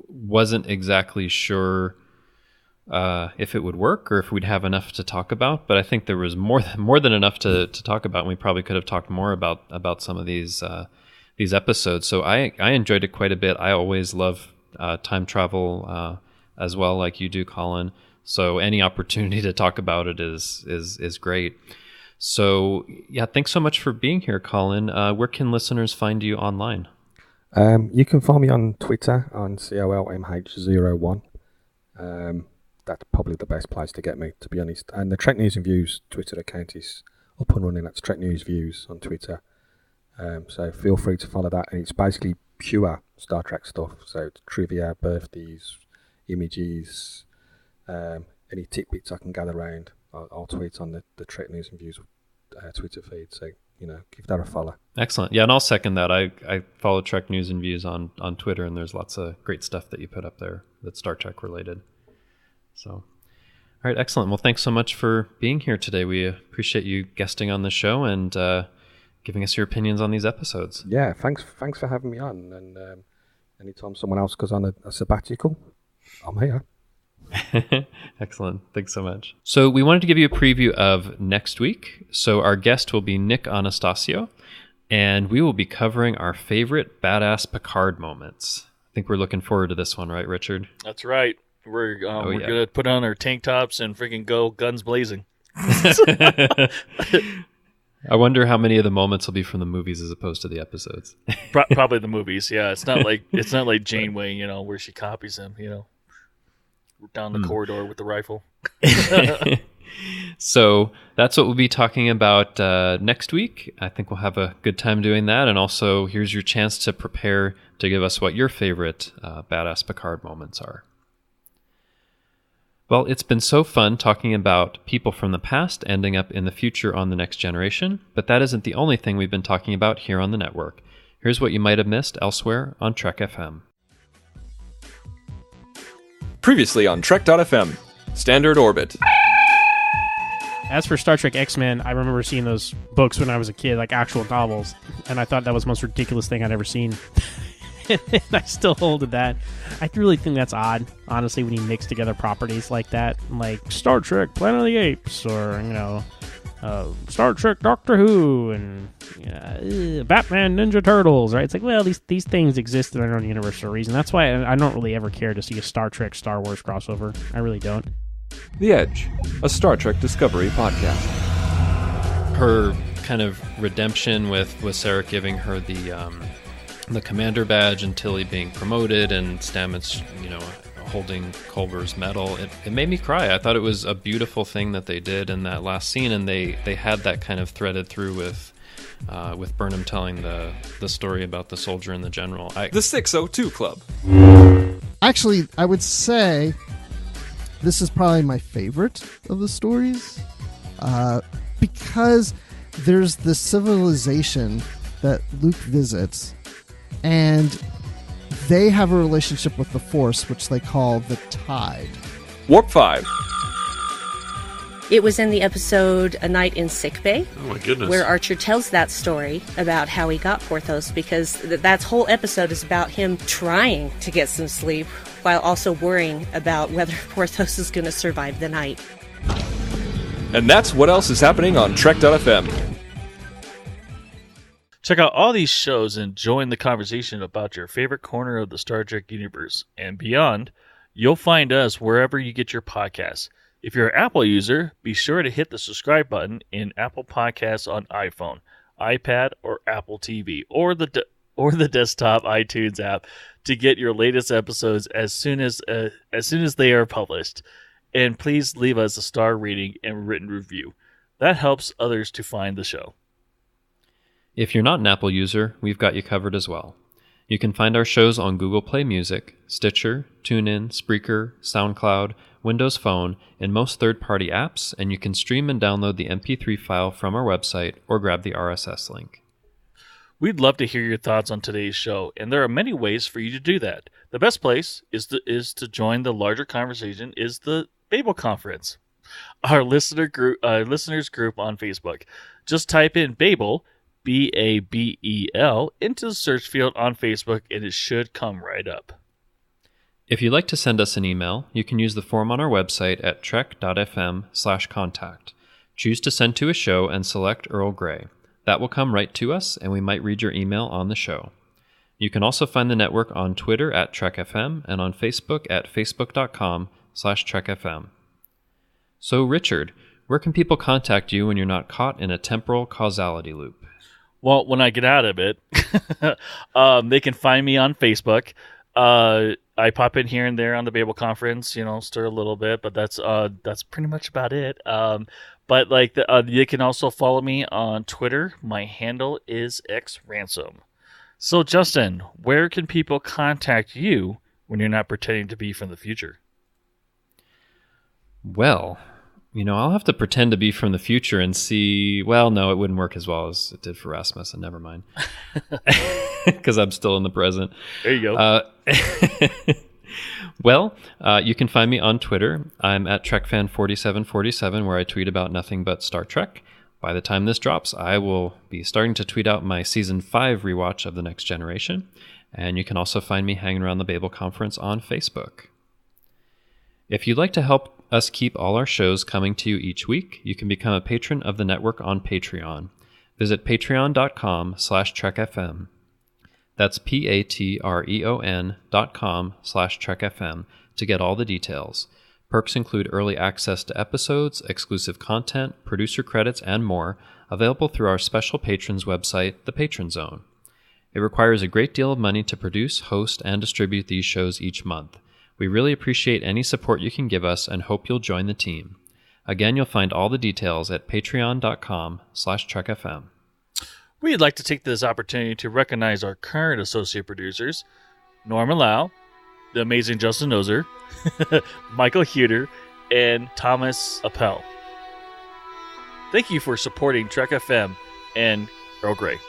wasn't exactly sure if it would work or if we'd have enough to talk about, but I think there was more than enough to talk about, and we probably could have talked more about some of these episodes. So I enjoyed it quite a bit. I always love time travel as well, like you do, Colin. So any opportunity to talk about it is great. So yeah, thanks so much for being here, Colin. Where can listeners find you online? You can find me on Twitter on COLMH01. That's probably the best place to get me, to be honest. And the Trek News and Views Twitter account is up and running. That's Trek News Views on Twitter. So feel free to follow that. And it's basically pure Star Trek stuff. So it's trivia, birthdays, images, any tidbits I can gather around. I'll tweet on the Trek News and Views Twitter feed. So, give that a follow. Excellent. Yeah, and I'll second that. I follow Trek News and Views on Twitter, and there's lots of great stuff that you put up there that's Star Trek related. So, all right, excellent. Well, thanks so much for being here today. We appreciate you guesting on the show and giving us your opinions on these episodes. Yeah, thanks for having me on. And anytime someone else goes on a sabbatical, I'm here. Excellent. Thanks so much. So we wanted to give you a preview of next week. So our guest will be Nick Anastasio, and we will be covering our favorite badass Picard moments. I think we're looking forward to this one, right, Richard? That's right. We're gonna put on our tank tops and freaking go guns blazing. I wonder how many of the moments will be from the movies as opposed to the episodes. Probably the movies. Yeah, it's not like Janeway, where she copies him, down the corridor with the rifle. So that's what we'll be talking about next week. I think we'll have a good time doing that. And also, here's your chance to prepare to give us what your favorite badass Picard moments are. Well, it's been so fun talking about people from the past ending up in the future on the Next Generation, but that isn't the only thing we've been talking about here on the network. Here's what you might have missed elsewhere on Trek FM. Previously on Trek.fm, Standard Orbit. As for Star Trek X-Men, I remember seeing those books when I was a kid, like actual novels, and I thought that was the most ridiculous thing I'd ever seen. And I still hold to that. I really think that's odd, honestly, when you mix together properties like that, like Star Trek Planet of the Apes, or, Star Trek Doctor Who, and Batman Ninja Turtles, right? It's like, well, these things exist in their own universe for a reason. That's why I don't really ever care to see a Star Trek Star Wars crossover. I really don't. The Edge, a Star Trek Discovery podcast. Her kind of redemption with Sarah giving her the commander badge and Tilly being promoted and Stamets, holding Culber's medal. It made me cry. I thought it was a beautiful thing that they did in that last scene, and they had that kind of threaded through with Burnham telling the story about the soldier and the general. The 602 Club. Actually, I would say this is probably my favorite of the stories, because there's the civilization that Luke visits, and they have a relationship with the Force, which they call the Tide. Warp 5. It was in the episode A Night in Sickbay. Oh my goodness. Where Archer tells that story about how he got Porthos, because that whole episode is about him trying to get some sleep while also worrying about whether Porthos is going to survive the night. And that's what else is happening on Trek.fm. Check out all these shows and join the conversation about your favorite corner of the Star Trek universe and beyond. You'll find us wherever you get your podcasts. If you're an Apple user, be sure to hit the subscribe button in Apple Podcasts on iPhone, iPad, or Apple TV, or the desktop iTunes app to get your latest episodes as soon as they are published. And please leave us a star rating and written review. That helps others to find the show. If you're not an Apple user, we've got you covered as well. You can find our shows on Google Play Music, Stitcher, TuneIn, Spreaker, SoundCloud, Windows Phone, and most third-party apps, and you can stream and download the MP3 file from our website or grab the RSS link. We'd love to hear your thoughts on today's show, and there are many ways for you to do that. The best place is to join the larger conversation is the Babel Conference, our listeners group on Facebook. Just type in Babel, Babel, into the search field on Facebook, and it should come right up. If you'd like to send us an email, you can use the form on our website at trek.fm/contact. Choose to send to a show and select Earl Grey. That will come right to us, and we might read your email on the show. You can also find the network on Twitter at TrekFM and on Facebook at facebook.com/TrekFM. So, Richard, where can people contact you when you're not caught in a temporal causality loop? Well, when I get out of it, they can find me on Facebook. I pop in here and there on the Babel Conference, stir a little bit, but that's pretty much about it. But they can also follow me on Twitter. My handle is xransom. So, Justin, where can people contact you when you're not pretending to be from the future? Well, I'll have to pretend to be from the future and see. Well, no, it wouldn't work as well as it did for Rasmussen. Never mind. Because I'm still in the present. There you go. Well, you can find me on Twitter. I'm at TrekFan4747, where I tweet about nothing but Star Trek. By the time this drops, I will be starting to tweet out my Season 5 rewatch of The Next Generation. And you can also find me hanging around the Babel Conference on Facebook. If you'd like to help us keep all our shows coming to you each week, you can become a patron of the network on Patreon. Visit patreon.com/TrekFM. That's patreon.com/TrekFM to get all the details. Perks include early access to episodes, exclusive content, producer credits, and more, available through our special patrons website, The Patron Zone. It requires a great deal of money to produce, host, and distribute these shows each month. We really appreciate any support you can give us and hope you'll join the team. Again, you'll find all the details at patreon.com/TrekFM. We'd like to take this opportunity to recognize our current associate producers, Norma Lau, the amazing Justin Ozer, Michael Huter, and Thomas Appel. Thank you for supporting Trek FM and Earl Grey.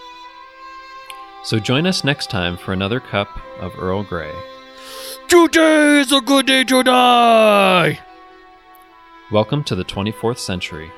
So join us next time for another cup of Earl Grey. Today is a good day to die! Welcome to the 24th century.